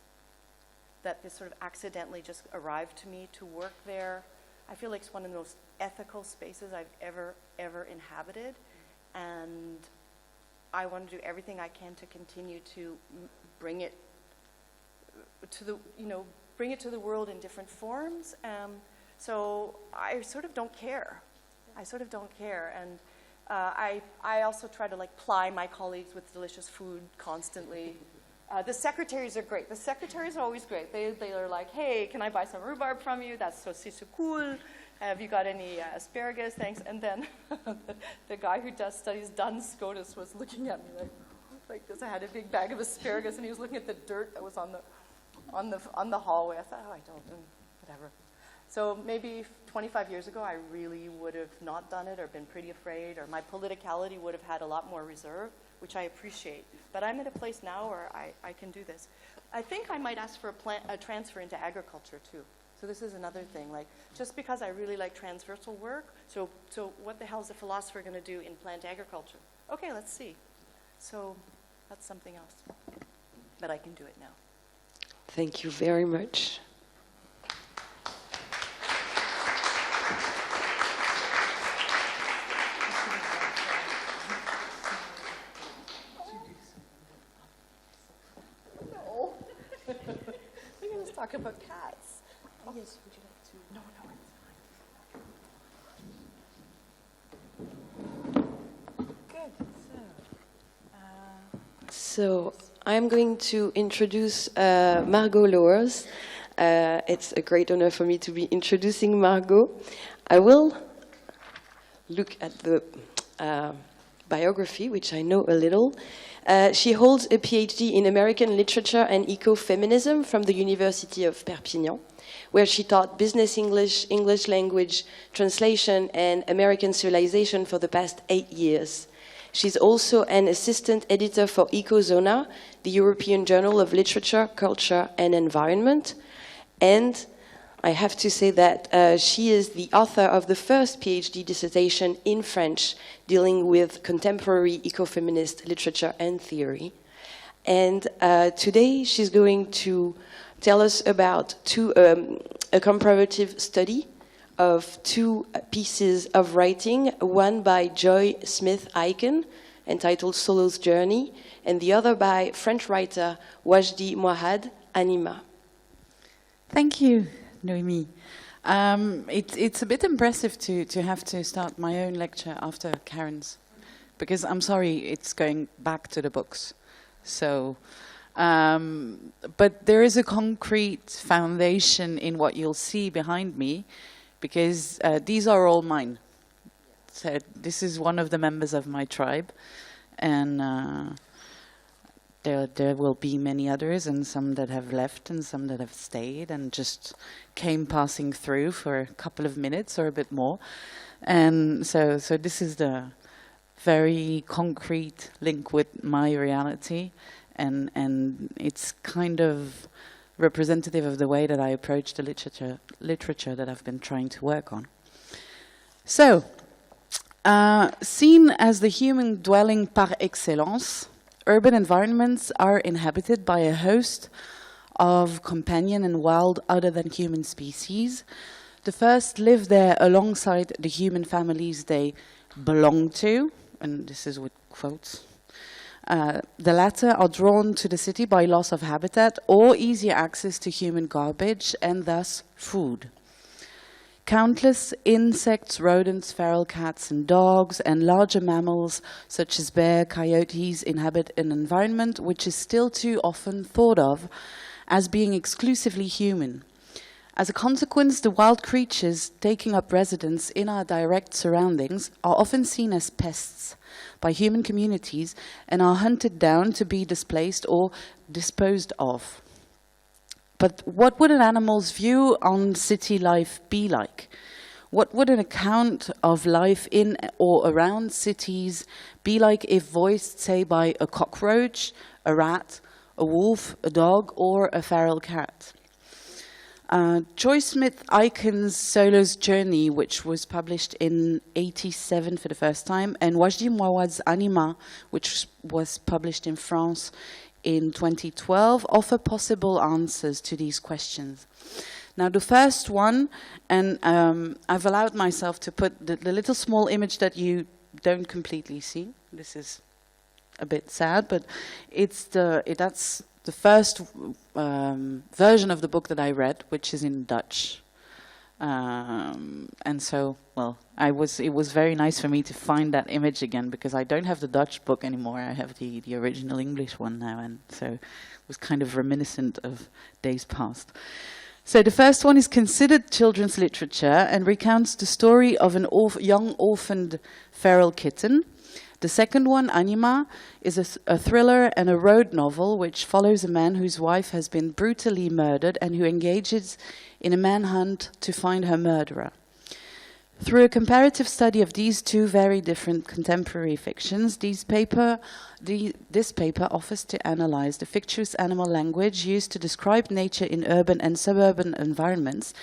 that this sort of accidentally just arrived to me to work there. I feel like it's one of the most ethical spaces I've ever inhabited. And I want to do everything I can to continue to bring it to the, bring it to the world in different forms. So I sort of don't care. I sort of don't care. And I also try to ply my colleagues with delicious food constantly. The secretaries are great. The secretaries are always great. They are like, hey, can I buy some rhubarb from you? That's so cool. Have you got any asparagus? Thanks. And then the guy who studies Duns Scotus was looking at me like this. I had a big bag of asparagus, and he was looking at the dirt that was on the hallway. I thought, oh, I don't, whatever. So maybe 25 years ago, I really would have not done it or been pretty afraid, or my politicality would have had a lot more reserve, which I appreciate. But I'm at a place now where I can do this. I think I might ask for a transfer into agriculture, too. So this is another thing. Just because I really like transversal work, so what the hell is a philosopher going to do in plant agriculture? Okay, let's see. So that's something else. But I can do it now. Thank you very much. No. We're going to talk about cats. Oh, yes, would you like to? No, it's fine. Good. So I'm going to introduce Margot Lauwers. It's a great honor for me to be introducing Margot. I will look at the biography, which I know a little. She holds a PhD in American literature and ecofeminism from the University of Perpignan, where she taught business English, English language, translation, and American civilization for the past 8 years. She's also an assistant editor for Ecozona, the European Journal of Literature, Culture, and Environment. And I have to say that she is the author of the first PhD dissertation in French dealing with contemporary ecofeminist literature and theory. And today she's going to tell us about a comparative study of 2 pieces of writing, one by Joy Smith-Aiken, entitled Solo's Journey, and the other by French writer Wajdi Mouahad, Anima. Thank you, Noémie. It's a bit impressive to have to start my own lecture after Karen's, because I'm sorry, it's going back to the books. So, but there is a concrete foundation in what you'll see behind me, because these are all mine. So this is one of the members of my tribe, and there will be many others, and some that have left and some that have stayed and just came passing through for a couple of minutes or a bit more. And so this is the very concrete link with my reality, and it's kind of representative of the way that I approach the literature that I've been trying to work on. So, seen as the human dwelling par excellence, urban environments are inhabited by a host of companion and wild other than human species. The first live there alongside the human families they belong to, and this is with quotes. The latter are drawn to the city by loss of habitat or easier access to human garbage and thus food. Countless insects, rodents, feral cats and dogs, and larger mammals such as bear, coyotes inhabit an environment which is still too often thought of as being exclusively human. As a consequence, the wild creatures taking up residence in our direct surroundings are often seen as pests by human communities and are hunted down to be displaced or disposed of. But what would an animal's view on city life be like? What would an account of life in or around cities be like if voiced, say, by a cockroach, a rat, a wolf, a dog, or a feral cat? Joyce Smith Aiken's Solo's Journey, which was published in '87 for the first time, and Wajdi Mouawad's Anima, which was published in France in 2012, offer possible answers to these questions. Now, the first one, and I've allowed myself to put the little small image that you don't completely see. This is a bit sad, but that's the first version of the book that I read, which is in Dutch. And so, well, it was very nice for me to find that image again, because I don't have the Dutch book anymore. I have the original English one now, and so it was kind of reminiscent of days past. So the first one is considered children's literature and recounts the story of an young orphaned feral kitten. The second one, Anima, is a thriller and a road novel which follows a man whose wife has been brutally murdered and who engages in a manhunt to find her murderer. Through a comparative study of these two very different contemporary fictions, this paper offers to analyze the fictitious animal language used to describe nature in urban and suburban environments,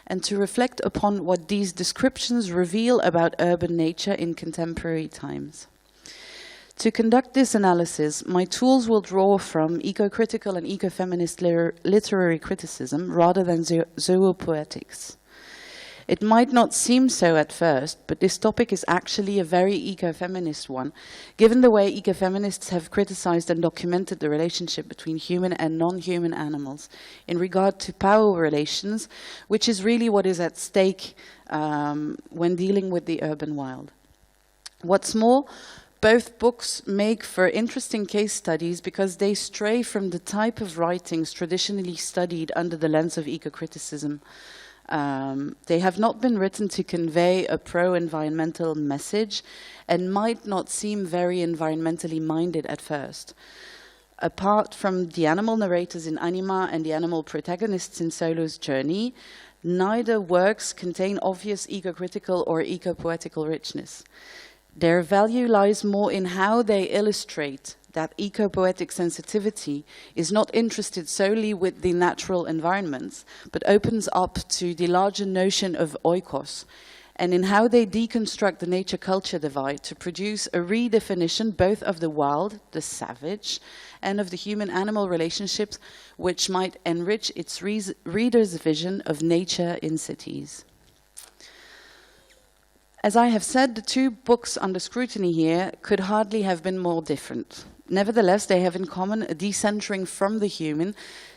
and to reflect upon what these descriptions reveal about urban nature in contemporary times. To conduct this analysis, my tools will draw from eco-critical and eco-feminist literary criticism rather than zoopoetics. It might not seem so at first, but this topic is actually a very eco-feminist one, given the way eco-feminists have criticized and documented the relationship between human and non-human animals in regard to power relations, which is really what is at stake when dealing with the urban wild. What's more, both books make for interesting case studies because they stray from the type of writings traditionally studied under the lens of eco-criticism. They have not been written to convey a pro-environmental message and might not seem very environmentally minded at first. Apart from the animal narrators in Anima and the animal protagonists in Solo's Journey, neither works contain obvious eco-critical or eco-poetical richness. Their value lies more in how they illustrate that eco-poetic sensitivity is not interested solely with the natural environments, but opens up to the larger notion of oikos, and in how they deconstruct the nature-culture divide to produce a redefinition both of the wild, the savage, and of the human-animal relationships, which might enrich its reader's vision of nature in cities. As I have said, the two books under scrutiny here could hardly have been more different. Nevertheless, they have in common a decentering from the human,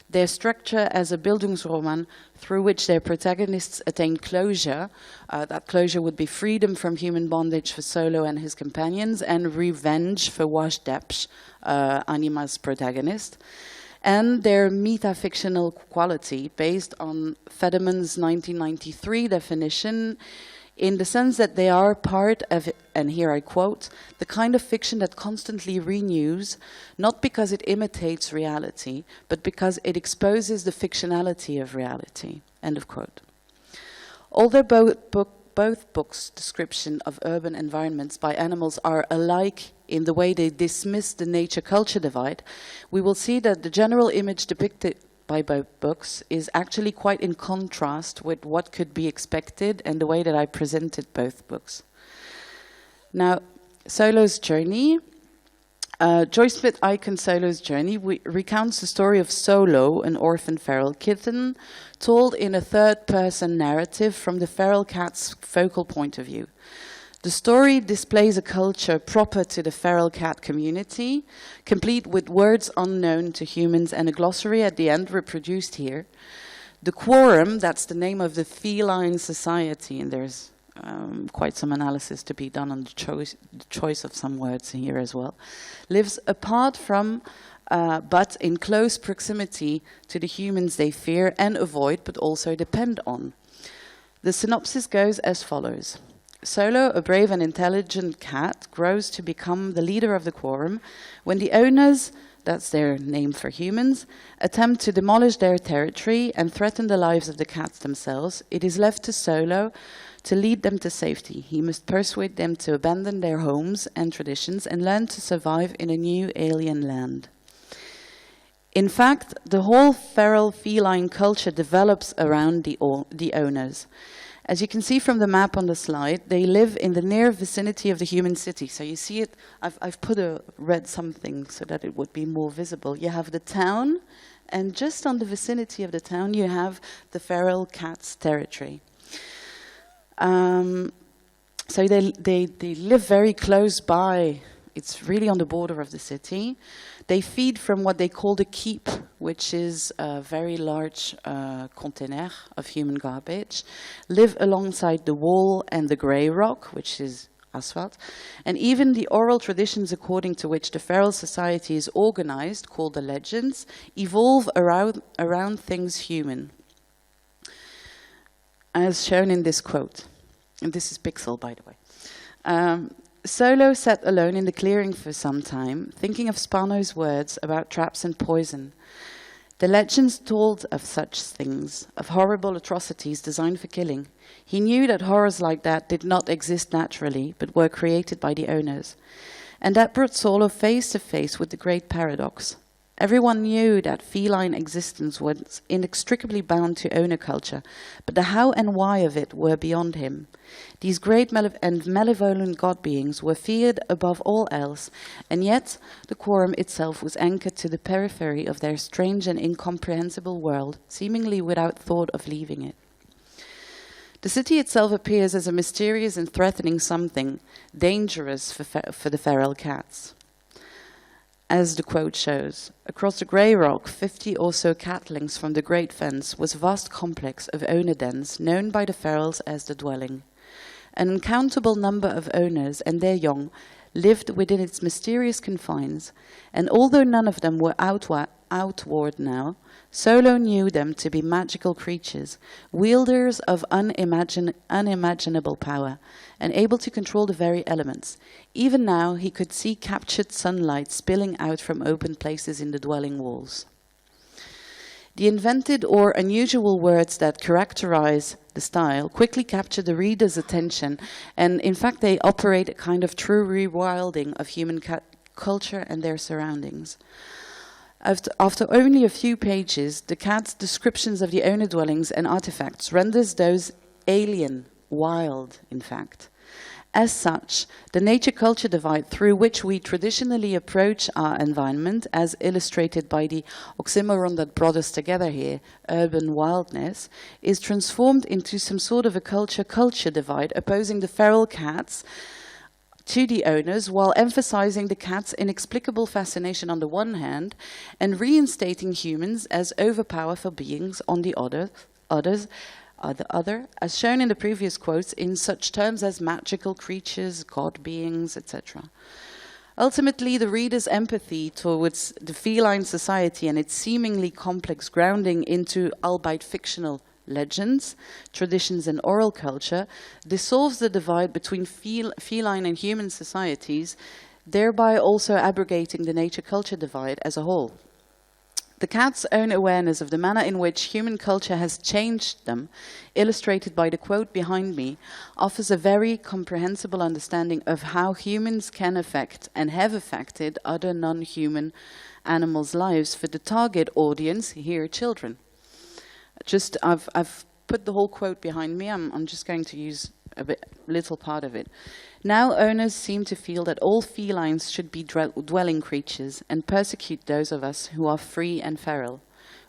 their structure as a Bildungsroman through which their protagonists attain closure. That closure would be freedom from human bondage for Solo and his companions, and revenge for Wajdepsh, Anima's protagonist, and their metafictional quality based on Federman's 1993 definition, in the sense that they are part of, and here I quote, the kind of fiction that constantly renews, not because it imitates reality, but because it exposes the fictionality of reality, end of quote. Although both books' description of urban environments by animals are alike in the way they dismiss the nature-culture divide, we will see that the general image depicted by both books is actually quite in contrast with what could be expected and the way that I presented both books. Now, Solo's Journey. Joyce Smith Aiken's Solo's Journey recounts the story of Solo, an orphan feral kitten, told in a third-person narrative from the feral cat's focal point of view. The story displays a culture proper to the feral cat community, complete with words unknown to humans and a glossary at the end reproduced here. The Quorum, that's the name of the feline society, and there's quite some analysis to be done on the choice of some words here as well, lives apart from but in close proximity to the humans they fear and avoid, but also depend on. The synopsis goes as follows. Solo, a brave and intelligent cat, grows to become the leader of the quorum when the owners, that's their name for humans, attempt to demolish their territory and threaten the lives of the cats themselves. It is left to Solo to lead them to safety. He must persuade them to abandon their homes and traditions and learn to survive in a new alien land. In fact, the whole feral feline culture develops around the owners. As you can see from the map on the slide, they live in the near vicinity of the human city. So you see it, I've put a red something so that it would be more visible. You have the town, and just on the vicinity of the town, you have the feral cat's territory. So they live very close by. It's really on the border of the city. They feed from what they call the keep, which is a very large container of human garbage, live alongside the wall and the grey rock, which is asphalt, and even the oral traditions according to which the feral society is organized, called the legends, evolve around things human, as shown in this quote. And this is Pixel, by the way. Solo sat alone in the clearing for some time, thinking of Spano's words about traps and poison. The legends told of such things, of horrible atrocities designed for killing. He knew that horrors like that did not exist naturally, but were created by the owners. And that brought Solo face to face with the great paradox. Everyone knew that feline existence was inextricably bound to owner culture, but the how and why of it were beyond him. These great and malevolent god beings were feared above all else, and yet the quorum itself was anchored to the periphery of their strange and incomprehensible world, seemingly without thought of leaving it. The city itself appears as a mysterious and threatening something, dangerous for the feral cats. As the quote shows, across the grey rock, 50 or so catlings from the Great Fence was a vast complex of owner dens known by the ferals as the dwelling. An uncountable number of owners and their young lived within its mysterious confines, and although none of them were outward now, Solo knew them to be magical creatures, wielders of unimaginable power, and able to control the very elements. Even now, he could see captured sunlight spilling out from open places in the dwelling walls. The invented or unusual words that characterize the style quickly capture the reader's attention, and in fact they operate a kind of true rewilding of human culture and their surroundings. After only a few pages, the cat's descriptions of the owner dwellings and artifacts renders those alien, wild, in fact. As such, the nature-culture divide through which we traditionally approach our environment, as illustrated by the oxymoron that brought us together here, urban wildness, is transformed into some sort of a culture-culture divide, opposing the feral cats to the owners, while emphasizing the cat's inexplicable fascination on the one hand, and reinstating humans as overpowerful beings on the other, as shown in the previous quotes, in such terms as magical creatures, god beings, etc. Ultimately, the reader's empathy towards the feline society and its seemingly complex grounding into, albeit fictional, legends, traditions, and oral culture dissolves the divide between feline and human societies, thereby also abrogating the nature-culture divide as a whole. The cat's own awareness of the manner in which human culture has changed them, illustrated by the quote behind me, offers a very comprehensible understanding of how humans can affect and have affected other non-human animals' lives for the target audience, here children. I've put the whole quote behind me. I'm just going to use a little part of it. Now owners seem to feel that all felines should be dwelling creatures and persecute those of us who are free and feral.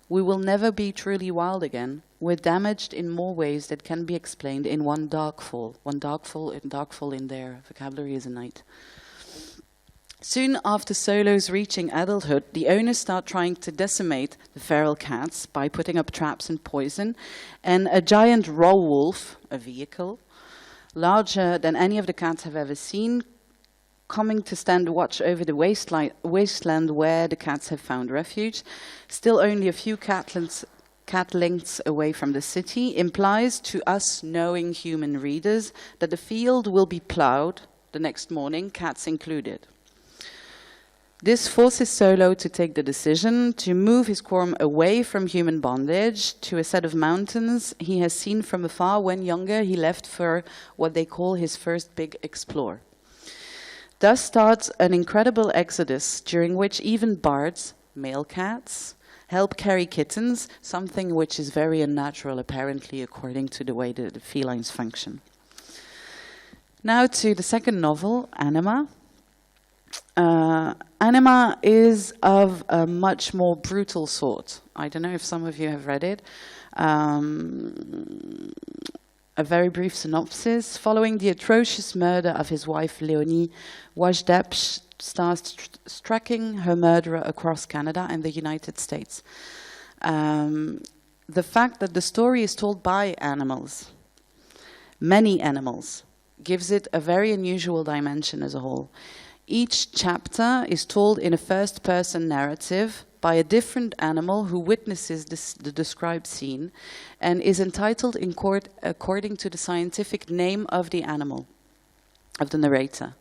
We will never be truly wild again. We're damaged in more ways that can be explained in one darkfall. One darkfall in their vocabulary is a night. Soon after Solo's reaching adulthood, the owners start trying to decimate the feral cats by putting up traps and poison, and a giant raw wolf, a vehicle, larger than any of the cats have ever seen, coming to stand watch over the wasteland where the cats have found refuge, still only a few cat lengths away from the city, implies to us knowing human readers that the field will be ploughed the next morning, cats included. This forces Solo to take the decision to move his quorum away from human bondage to a set of mountains he has seen from afar when younger he left for what they call his first big explore. Thus starts an incredible exodus during which even bards, male cats, help carry kittens, something which is very unnatural apparently according to the way the felines function. Now to the second novel, Anima. Anima is of a much more brutal sort. I don't know if some of you have read it. A very brief synopsis. Following the atrocious murder of his wife Leonie, Wajdep starts tracking her murderer across Canada and the United States. The fact that the story is told by animals, many animals, gives it a very unusual dimension as a whole. Each chapter is told in a first-person narrative by a different animal who witnesses the described scene and is entitled in court according to the scientific name of the animal, of the narrator.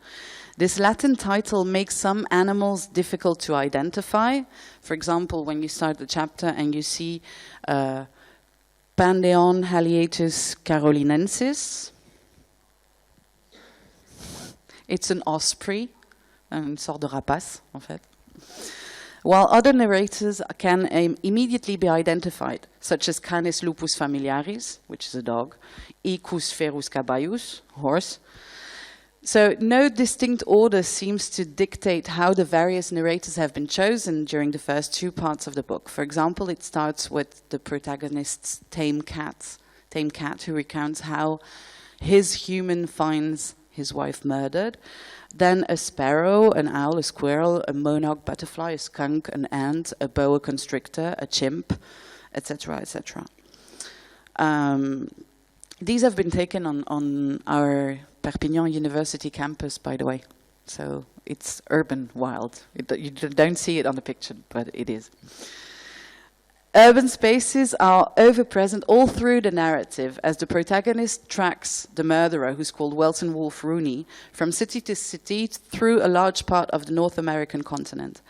This Latin title makes some animals difficult to identify. For example, when you start the chapter and you see Pandeon haliatus carolinensis, it's an osprey. Une sorte de rapace, en fait. While other narrators can immediately be identified, such as Canis lupus familiaris, which is a dog, Icus ferus caballus, horse. So no distinct order seems to dictate how the various narrators have been chosen during the first two parts of the book. For example, it starts with the protagonist's tame cat who recounts how his human finds his wife murdered. Then a sparrow, an owl, a squirrel, a monarch butterfly, a skunk, an ant, a boa constrictor, a chimp, etc., etc. These have been taken on our Perpignan University campus, by the way. So it's urban wild. You don't see it on the picture, but it is. Urban spaces are ever-present all through the narrative as the protagonist tracks the murderer, who's called Welton Wolfe Rooney, from city to city through a large part of the North American continent.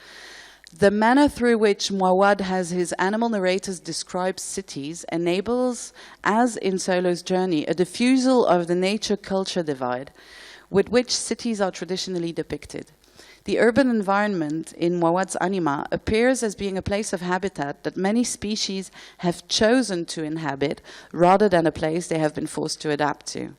The manner through which Mouawad has his animal narrators describe cities enables, as in Solo's journey, a diffusal of the nature-culture divide with which cities are traditionally depicted. The urban environment in Mouawad's Anima appears as being a place of habitat that many species have chosen to inhabit rather than a place they have been forced to adapt to.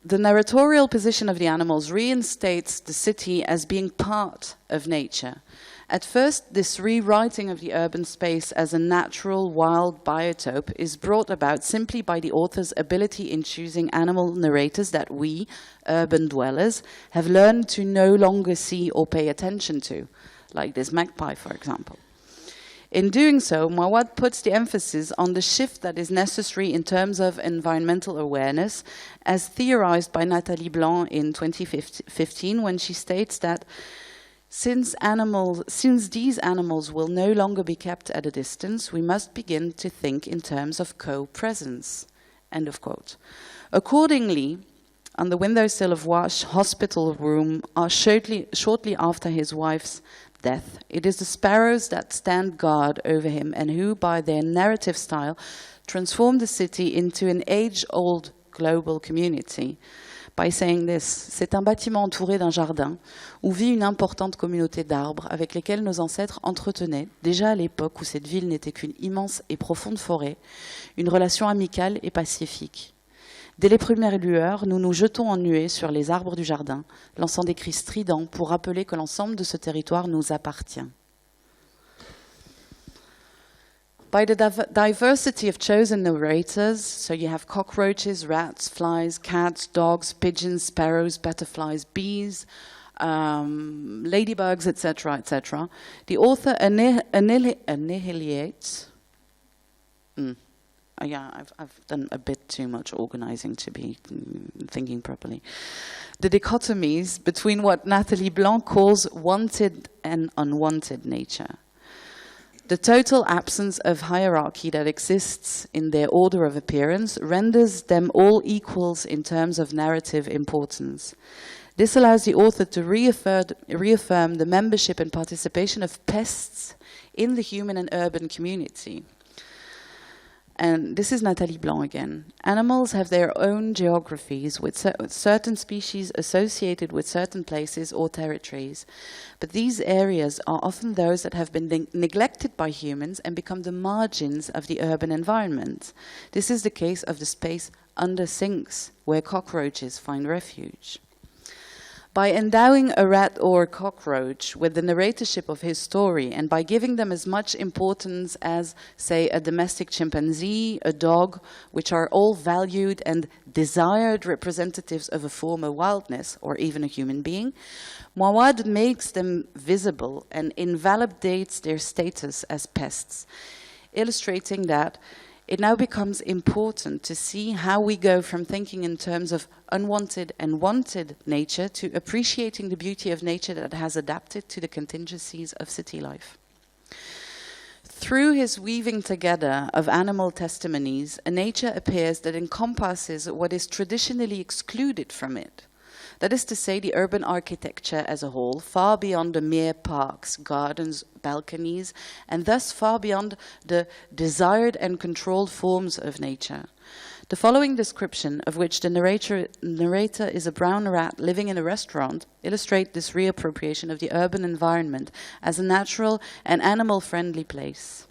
The narratorial position of the animals reinstates the city as being part of nature. At first, this rewriting of the urban space as a natural wild biotope is brought about simply by the author's ability in choosing animal narrators that we, urban dwellers, have learned to no longer see or pay attention to, like this magpie, for example. In doing so, Mouawad puts the emphasis on the shift that is necessary in terms of environmental awareness, as theorized by Nathalie Blanc in 2015, when she states that since these animals will no longer be kept at a distance, we must begin to think in terms of co-presence. End of quote. Accordingly, on the windowsill of Wash hospital room, shortly after his wife's death, it is the sparrows that stand guard over him and who, by their narrative style, transform the city into an age-old global community. By saying this, c'est un bâtiment entouré d'un jardin où vit une importante communauté d'arbres avec lesquels nos ancêtres entretenaient, déjà à l'époque où cette ville n'était qu'une immense et profonde forêt, une relation amicale et pacifique. Dès les premières lueurs, nous nous jetons en nuée sur les arbres du jardin, lançant des cris stridents pour rappeler que l'ensemble de ce territoire nous appartient. By the diversity of chosen narrators, so you have cockroaches, rats, flies, cats, dogs, pigeons, sparrows, butterflies, bees, ladybugs, etc., etc., the author annihilates, yeah, I've done a bit too much organizing to be thinking properly. The dichotomies between what Nathalie Blanc calls wanted and unwanted nature. The total absence of hierarchy that exists in their order of appearance renders them all equals in terms of narrative importance. This allows the author to reaffirm the membership and participation of pests in the human and urban community. And this is Nathalie Blanc again. Animals have their own geographies with certain species associated with certain places or territories. But these areas are often those that have been neglected by humans and become the margins of the urban environment. This is the case of the space under sinks, where cockroaches find refuge. By endowing a rat or a cockroach with the narratorship of his story, and by giving them as much importance as, say, a domestic chimpanzee, a dog, which are all valued and desired representatives of a former wildness, or even a human being, Mouawad makes them visible and invalidates their status as pests, illustrating that it now becomes important to see how we go from thinking in terms of unwanted and wanted nature to appreciating the beauty of nature that has adapted to the contingencies of city life. Through his weaving together of animal testimonies, a nature appears that encompasses what is traditionally excluded from it. That is to say, the urban architecture as a whole, far beyond the mere parks, gardens, balconies, and thus far beyond the desired and controlled forms of nature. The following description, of which the narrator is a brown rat living in a restaurant, illustrate this reappropriation of the urban environment as a natural and animal-friendly place.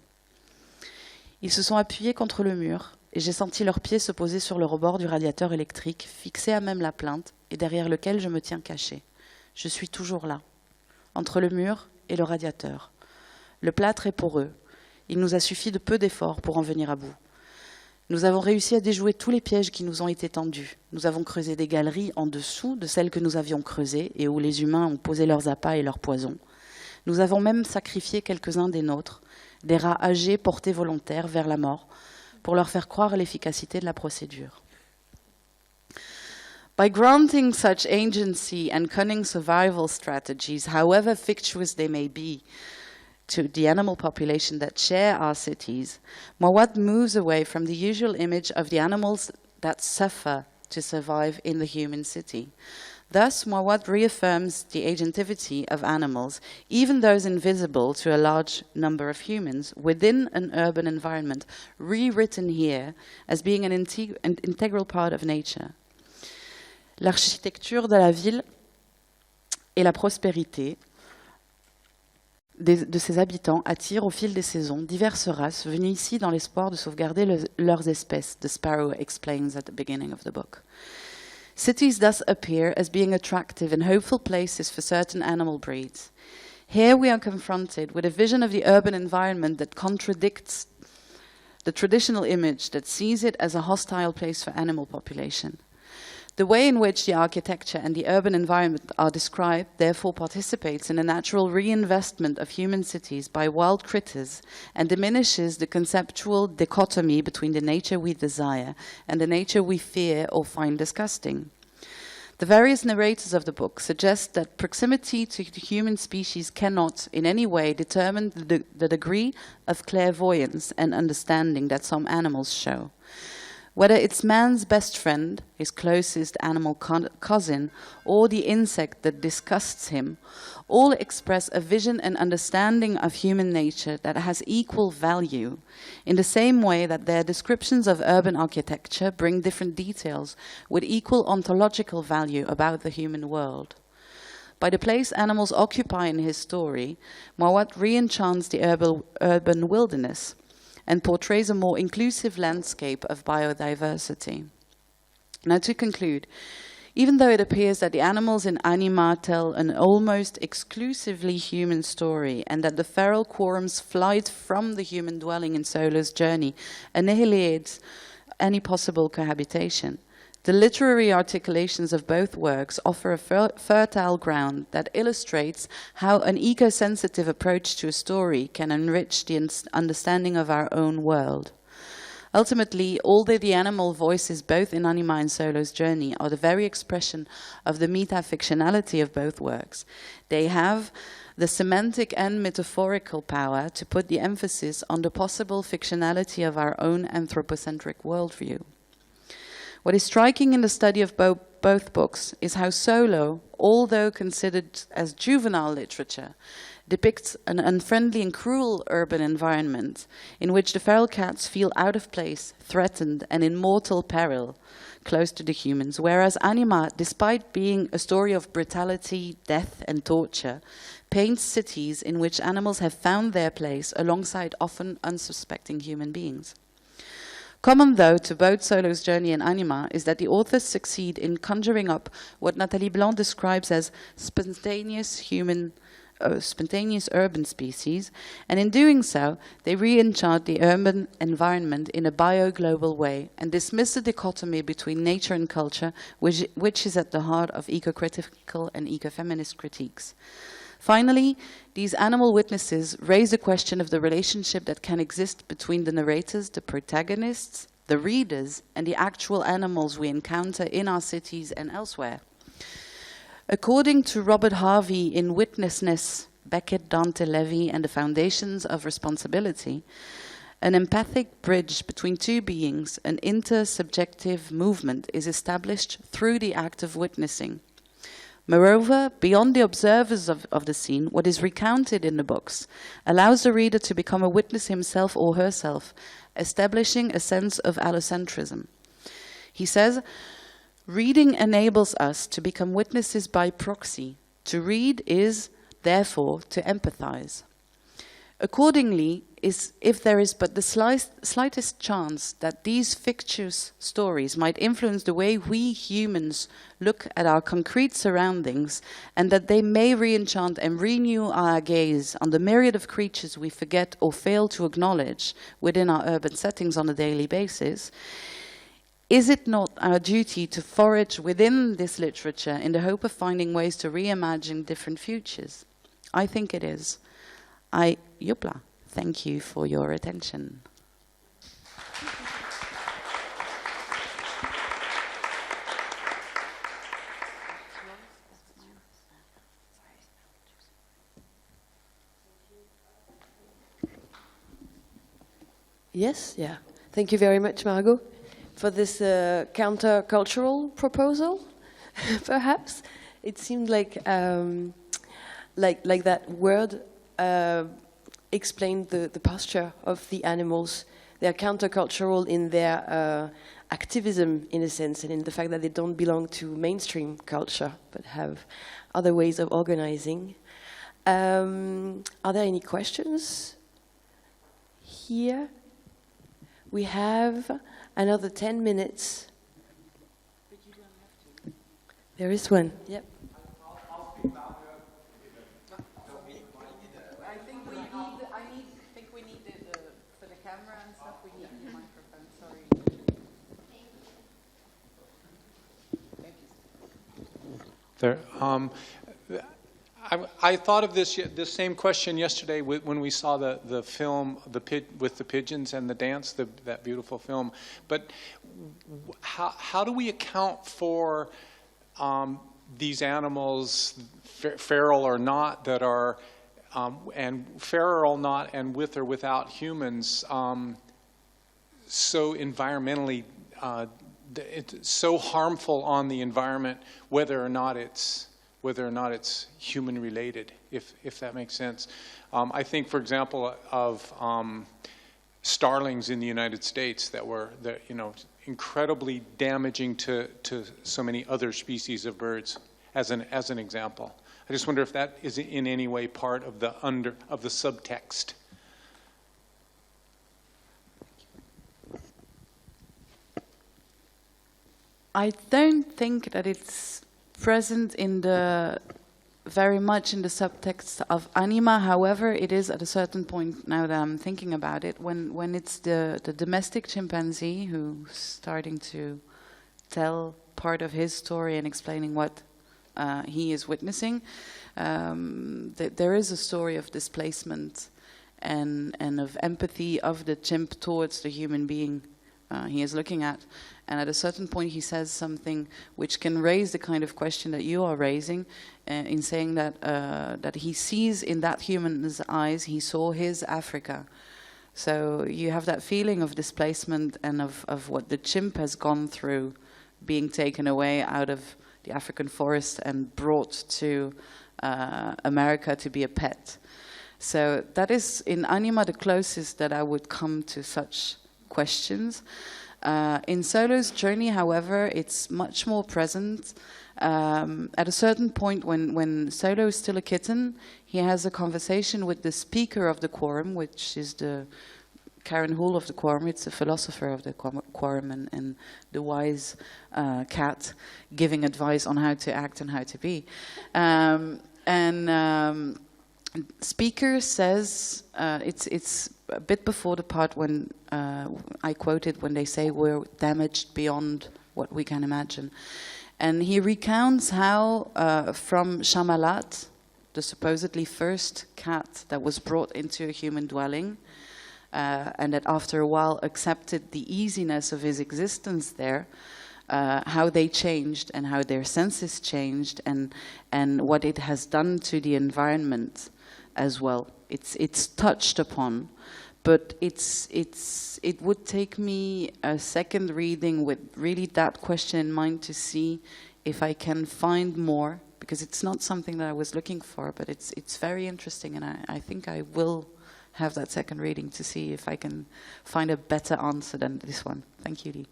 Ils se sont appuyés contre le mur, et j'ai senti leurs pieds se poser sur le rebord du radiateur électrique, fixé à même la plinthe, et derrière lequel je me tiens caché. Je suis toujours là, entre le mur et le radiateur. Le plâtre est poreux. Il nous a suffi de peu d'efforts pour en venir à bout. Nous avons réussi à déjouer tous les pièges qui nous ont été tendus. Nous avons creusé des galeries en dessous de celles que nous avions creusées et où les humains ont posé leurs appâts et leurs poisons. Nous avons même sacrifié quelques-uns des nôtres, des rats âgés portés volontaires vers la mort, pour leur faire croire à l'efficacité de la procédure. By granting such agency and cunning survival strategies, however fictitious they may be, to the animal population that share our cities, Mouawad moves away from the usual image of the animals that suffer to survive in the human city. Thus, Mouawad reaffirms the agentivity of animals, even those invisible to a large number of humans, within an urban environment, rewritten here as being an integral part of nature. L'architecture de la ville et la prospérité de ses habitants attirent au fil des saisons diverses races venues ici dans l'espoir de sauvegarder leurs espèces, the sparrow explains at the beginning of the book. Cities thus appear as being attractive and hopeful places for certain animal breeds. Here we are confronted with a vision of the urban environment that contradicts the traditional image that sees it as a hostile place for animal population. The way in which the architecture and the urban environment are described therefore participates in a natural reinvestment of human cities by wild critters and diminishes the conceptual dichotomy between the nature we desire and the nature we fear or find disgusting. The various narrators of the book suggest that proximity to the human species cannot in any way determine the degree of clairvoyance and understanding that some animals show. Whether it's man's best friend, his closest animal cousin, or the insect that disgusts him, all express a vision and understanding of human nature that has equal value, in the same way that their descriptions of urban architecture bring different details with equal ontological value about the human world. By the place animals occupy in his story, Mouawad reenchants the urban wilderness and portrays a more inclusive landscape of biodiversity. Now, to conclude, even though it appears that the animals in Anima tell an almost exclusively human story and that the feral quorum's flight from the human dwelling in Solo's journey annihilates any possible cohabitation, the literary articulations of both works offer a fertile ground that illustrates how an eco-sensitive approach to a story can enrich the understanding of our own world. Ultimately, although the animal voices both in Anima and Solo's journey are the very expression of the meta-fictionality of both works, they have the semantic and metaphorical power to put the emphasis on the possible fictionality of our own anthropocentric worldview. What is striking in the study of both books is how Solo, although considered as juvenile literature, depicts an unfriendly and cruel urban environment in which the feral cats feel out of place, threatened, and in mortal peril, close to the humans, whereas Anima, despite being a story of brutality, death, and torture, paints cities in which animals have found their place alongside often unsuspecting human beings. Common, though, to both Solo's journey and Anima is that the authors succeed in conjuring up what Nathalie Blanc describes as spontaneous urban species, and in doing so, they re-enchant the urban environment in a bio-global way and dismiss the dichotomy between nature and culture, which is at the heart of eco-critical and eco-feminist critiques. Finally, these animal witnesses raise the question of the relationship that can exist between the narrators, the protagonists, the readers, and the actual animals we encounter in our cities and elsewhere. According to Robert Harvey in Witnessness, Beckett, Dante Levy, and the Foundations of Responsibility, an empathic bridge between two beings, an intersubjective movement, is established through the act of witnessing. Moreover, beyond the observers of the scene, what is recounted in the books allows the reader to become a witness himself or herself, establishing a sense of allocentrism. He says, reading enables us to become witnesses by proxy. To read is, therefore, to empathize. Accordingly, if there is but the slightest chance that these fictitious stories might influence the way we humans look at our concrete surroundings, and that they may re-enchant and renew our gaze on the myriad of creatures we forget or fail to acknowledge within our urban settings on a daily basis, is it not our duty to forage within this literature in the hope of finding ways to reimagine different futures? I think it is. Thank you for your attention. Yes, yeah. Thank you very much, Margot, for this countercultural proposal. Perhaps it seemed like that word explained the posture of the animals. They are countercultural in their activism, in a sense, and in the fact that they don't belong to mainstream culture, but have other ways of organizing. Are there any questions here? We have another 10 minutes. But you don't have to. There is one. Yep. I'll speak about we need for the camera and stuff, we need the microphone, sorry. Thank you. There, I thought of this same question yesterday when we saw the film with the pigeons and the dance, that beautiful film. But how do we account for these animals, feral or not, that are and feral not, and with or without humans, so environmentally, it's so harmful on the environment, whether or not it's human related, if that makes sense. I think, for example, of starlings in the United States that were incredibly damaging to so many other species of birds, as an example. I just wonder if that is in any way part of the subtext. I don't think that it's present very much in the subtext of Anima. However, it is at a certain point, now that I'm thinking about it, when it's the domestic chimpanzee who's starting to tell part of his story and explaining what he is witnessing. There is a story of displacement and of empathy of the chimp towards the human being he is looking at. And at a certain point, he says something which can raise the kind of question that you are raising, in saying that that he sees in that human's eyes, he saw his Africa. So you have that feeling of displacement and of what the chimp has gone through, being taken away out of the African forest and brought to America to be a pet. So that is, in Anima, the closest that I would come to such questions. In Solo's journey, however, it's much more present. At a certain point, when Solo is still a kitten, he has a conversation with the speaker of the quorum, which is the Karen Houle of the quorum. It's the philosopher of the quorum and the wise cat giving advice on how to act and how to be. Speaker says, it's a bit before the part when I quoted when they say we're damaged beyond what we can imagine. And he recounts how from Shamalat, the supposedly first cat that was brought into a human dwelling, and that after a while accepted the easiness of his existence there, how they changed and how their senses changed and what it has done to the environment as well. It's touched upon, but it would take me a second reading with really that question in mind to see if I can find more, because it's not something that I was looking for, but it's very interesting, and I think I will have that second reading to see if I can find a better answer than this one. Thank you, Lee.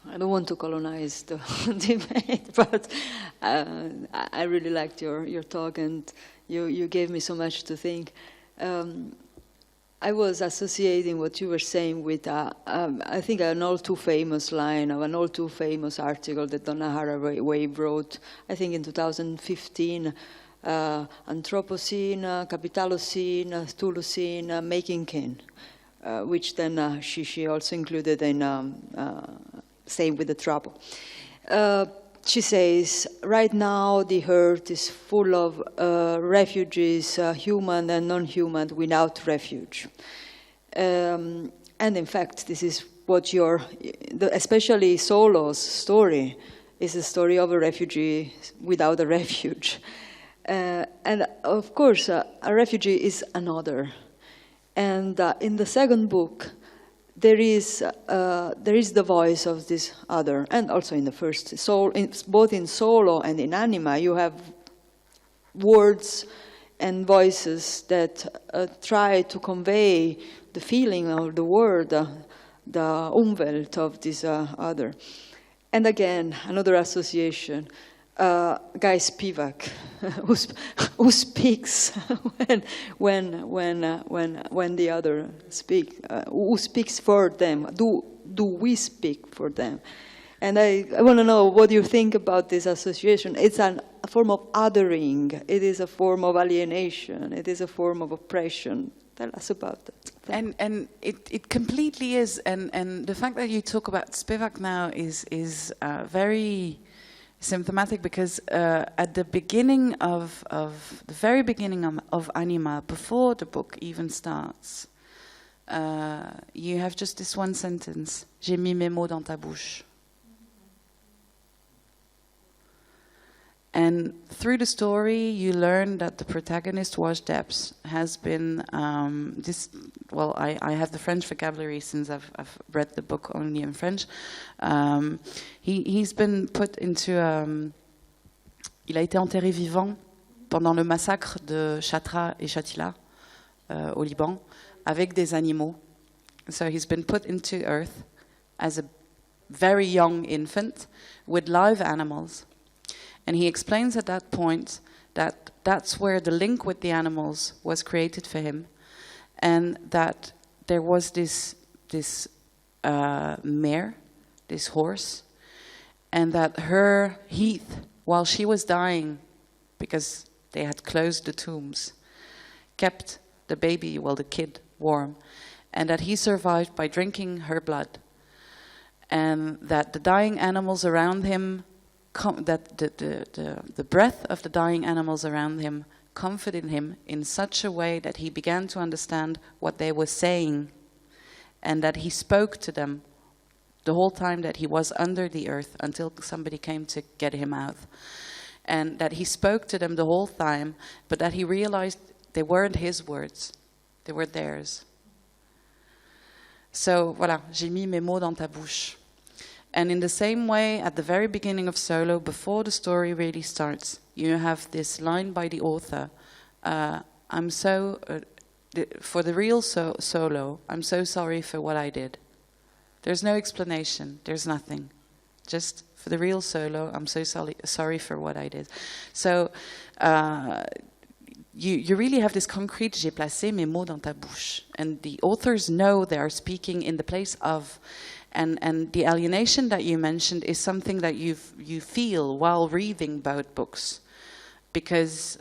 I don't want to colonize the debate, but I really liked your talk, and you gave me so much to think. I was associating what you were saying with, I think, an all too famous line of an all too famous article that Donna Haraway wrote, I think in 2015, Anthropocene, Capitalocene, Thulocene, Making Kin, which then she also included in Staying with the Trouble. She says, right now the earth is full of refugees, human and non-human, without refuge. And in fact, this is what especially Solo's story, is a story of a refugee without a refuge. And of course, a refugee is another. And in the second book, there is the voice of this other, and also in the first, both in Solo and in Anima, you have words and voices that try to convey the feeling of the word, the Umwelt of this other. And again, another association, Guy Spivak, who speaks when the other speak, who speaks for them? Do we speak for them? And I want to know what you think about this association. It's a form of othering. It is a form of alienation. It is a form of oppression. Tell us about that. And it completely is. And the fact that you talk about Spivak now is very symptomatic, because at the beginning of the very beginning of Anima, before the book even starts, you have just this one sentence: "J'ai mis mes mots dans ta bouche." And through the story, you learn that the protagonist, Wash Debs, has been I have the French vocabulary since I've read the book only in French. He's been put into. Il a été enterré vivant pendant le massacre de Chatra et Shatila au Liban, avec des animaux. So he's been put into earth as a very young infant with live animals. And he explains at that point that that's where the link with the animals was created for him, and that there was this mare, this horse, and that her Heath, while she was dying, because they had closed the tombs, kept the baby, the kid, warm, and that he survived by drinking her blood, and that the dying animals around him, that the breath of the dying animals around him comforted him in such a way that he began to understand what they were saying, and that he spoke to them the whole time that he was under the earth until somebody came to get him out. And that he spoke to them the whole time, but that he realized they weren't his words, they were theirs. So, voilà, j'ai mis mes mots dans ta bouche. And in the same way, at the very beginning of Solo, before the story really starts, you have this line by the author, for the real Solo, I'm so sorry for what I did. There's no explanation, there's nothing. Just for the real Solo, I'm so sorry for what I did. So, you really have this concrete, j'ai placé mes mots dans ta bouche. And the authors know they are speaking in the place of. And the alienation that you mentioned is something that you feel while reading both books. Because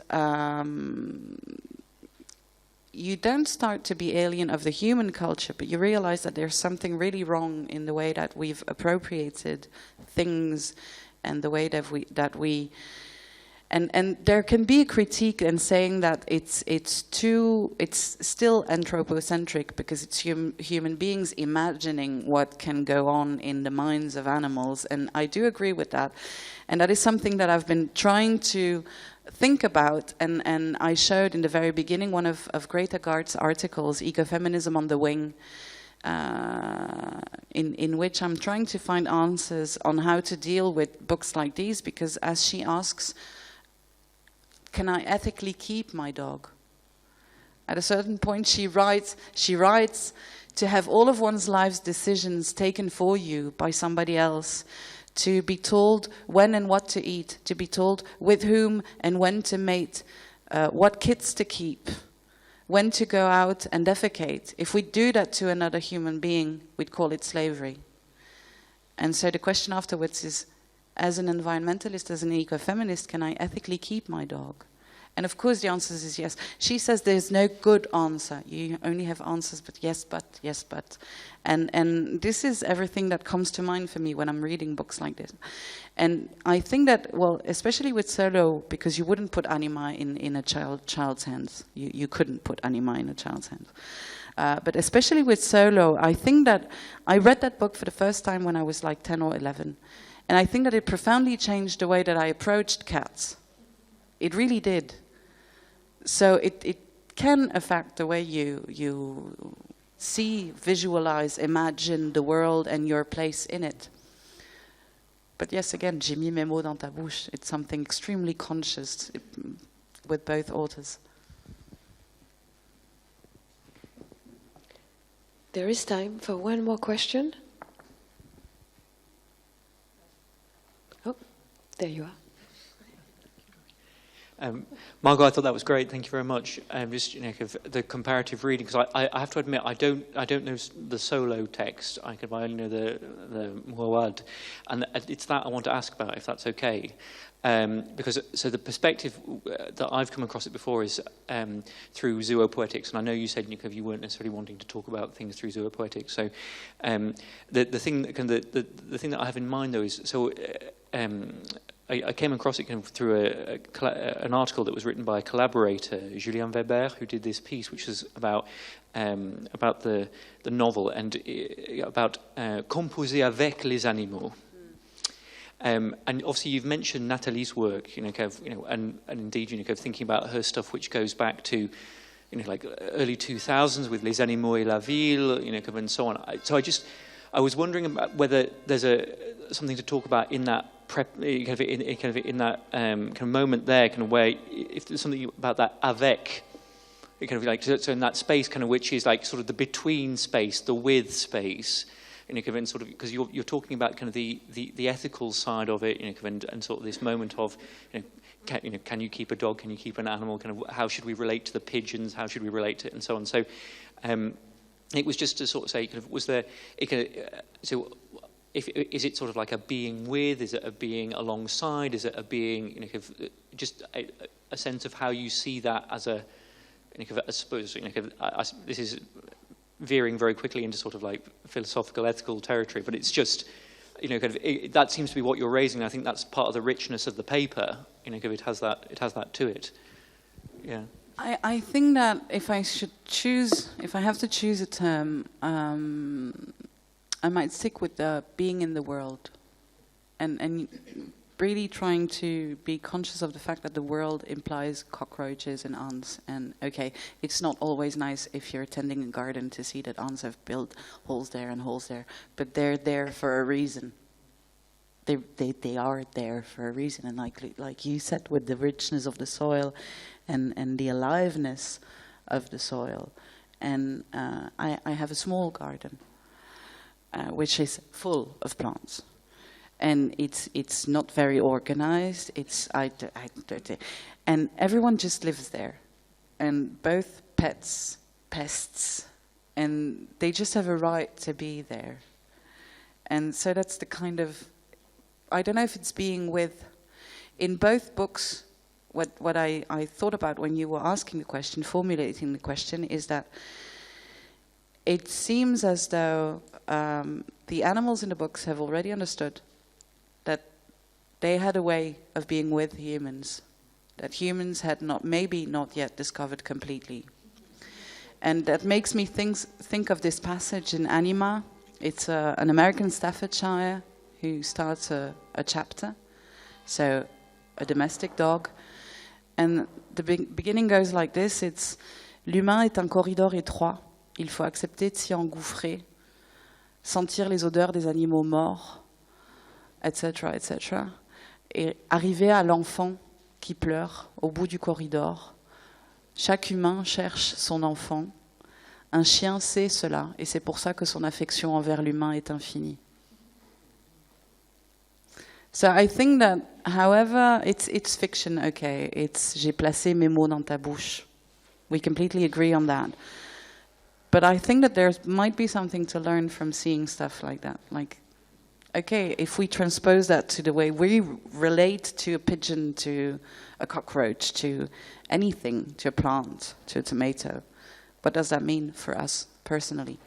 you don't start to be alien of the human culture, but you realize that there's something really wrong in the way that we've appropriated things and the way that we and there can be a critique in saying that it's still anthropocentric because it's human beings imagining what can go on in the minds of animals, and I do agree with that, and that is something that I've been trying to think about, and I showed in the very beginning one of Greta Garth's articles, Ecofeminism on the Wing, in which I'm trying to find answers on how to deal with books like these, because as she asks, can I ethically keep my dog? At a certain point she writes to have all of one's life's decisions taken for you by somebody else, to be told when and what to eat, to be told with whom and when to mate, what kids to keep, when to go out and defecate. If we do that to another human being, we'd call it slavery. And so the question afterwards is, as an environmentalist, as an ecofeminist, can I ethically keep my dog? And of course the answer is yes. She says there's no good answer. You only have answers, but yes, but, yes, but. And this is everything that comes to mind for me when I'm reading books like this. And I think that, well, especially with Solo, because you wouldn't put anima in a child's hands. You couldn't put anima in a child's hands. But especially with Solo, I think that I read that book for the first time when I was like 10 or 11. And I think that it profoundly changed the way that I approached cats. It really did. So it can affect the way you see, visualize, imagine the world and your place in it. But yes, again, j'ai mis mes mots dans ta bouche. It's something extremely conscious with both authors. There is time for one more question. Oh, there you are. Margot, I thought that was great. Thank you very much. Just the comparative reading, because I have to admit I don't know the Solo text. I only know the Muawad, and it's that I want to ask about, if that's okay. Because so the perspective that I've come across it before is through zoopoetics, and I know you said you weren't necessarily wanting to talk about things through zoopoetics. So the thing that I have in mind though is so. I came across it through an article that was written by a collaborator, Julien Weber, who did this piece, which is about the novel and about composer avec les animaux. And obviously, you've mentioned Nathalie's work, and indeed, thinking about her stuff, which goes back to, like early 2000s with Les Animaux et la Ville, and so on. So I was wondering about whether there's something to talk about in that in that moment there, where if there's something about that avec, so in that space, which is like sort of the between space, the with space, and sort of because you're talking about the ethical side of it, and sort of this moment of, can you keep a dog? Can you keep an animal? How should we relate to the pigeons? How should we relate to it, and so on. So, it was just to sort of say, was there? So, is it sort of like a being with? Is it a being alongside? Is it a being? Just a sense of how you see that as a. I suppose this is veering very quickly into sort of like philosophical, ethical territory, but it's just, that seems to be what you're raising. I think that's part of the richness of the paper. It has that to it. Yeah. I think that if I have to choose a term, I might stick with being in the world, and really trying to be conscious of the fact that the world implies cockroaches and ants. And okay, it's not always nice if you're tending a garden to see that ants have built holes there and holes there, but they're there for a reason. They are there for a reason, and like you said, with the richness of the soil, and the aliveness of the soil, and I have a small garden, which is full of plants, and it's not very organized. And everyone just lives there, and both pests, and they just have a right to be there, and so that's the kind of. I don't know if it's being with, in both books, what I thought about when you were asking the question, formulating the question, is that it seems as though the animals in the books have already understood that they had a way of being with humans, that humans had maybe not yet discovered completely. And that makes me think of this passage in Anima. It's an American Staffordshire who starts a chapter, so a domestic dog. And the beginning goes like this, it's « L'humain est un corridor étroit, il faut accepter de s'y engouffrer, sentir les odeurs des animaux morts, etc., etc. Et arriver à l'enfant qui pleure au bout du corridor. Chaque humain cherche son enfant. Un chien sait cela, et c'est pour ça que son affection envers l'humain est infinie. » So I think that, however, it's fiction, okay. J'ai placé mes mots dans ta bouche. We completely agree on that. But I think that there might be something to learn from seeing stuff like that. Like, okay, if we transpose that to the way we relate to a pigeon, to a cockroach, to anything, to a plant, to a tomato, what does that mean for us personally?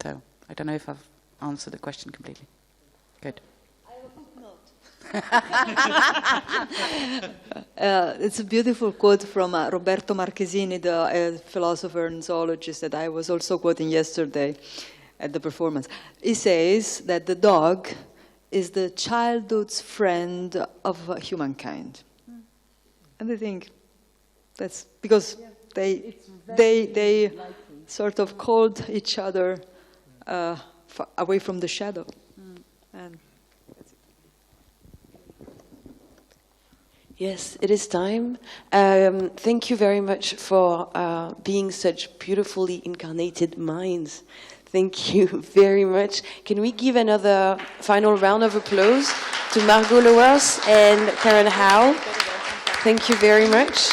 So I don't know if I've answered the question completely. Good. It's a beautiful quote from Roberto Marchesini, the philosopher and zoologist that I was also quoting yesterday at the performance. He says that the dog is the childhood's friend of humankind. And I think that's because they sort of called each other away from the shadow. And yes, it is time. Thank you very much for being such beautifully incarnated minds. Thank you very much. Can we give another final round of applause to Margot Lauwers and Karen Houle? Thank you very much.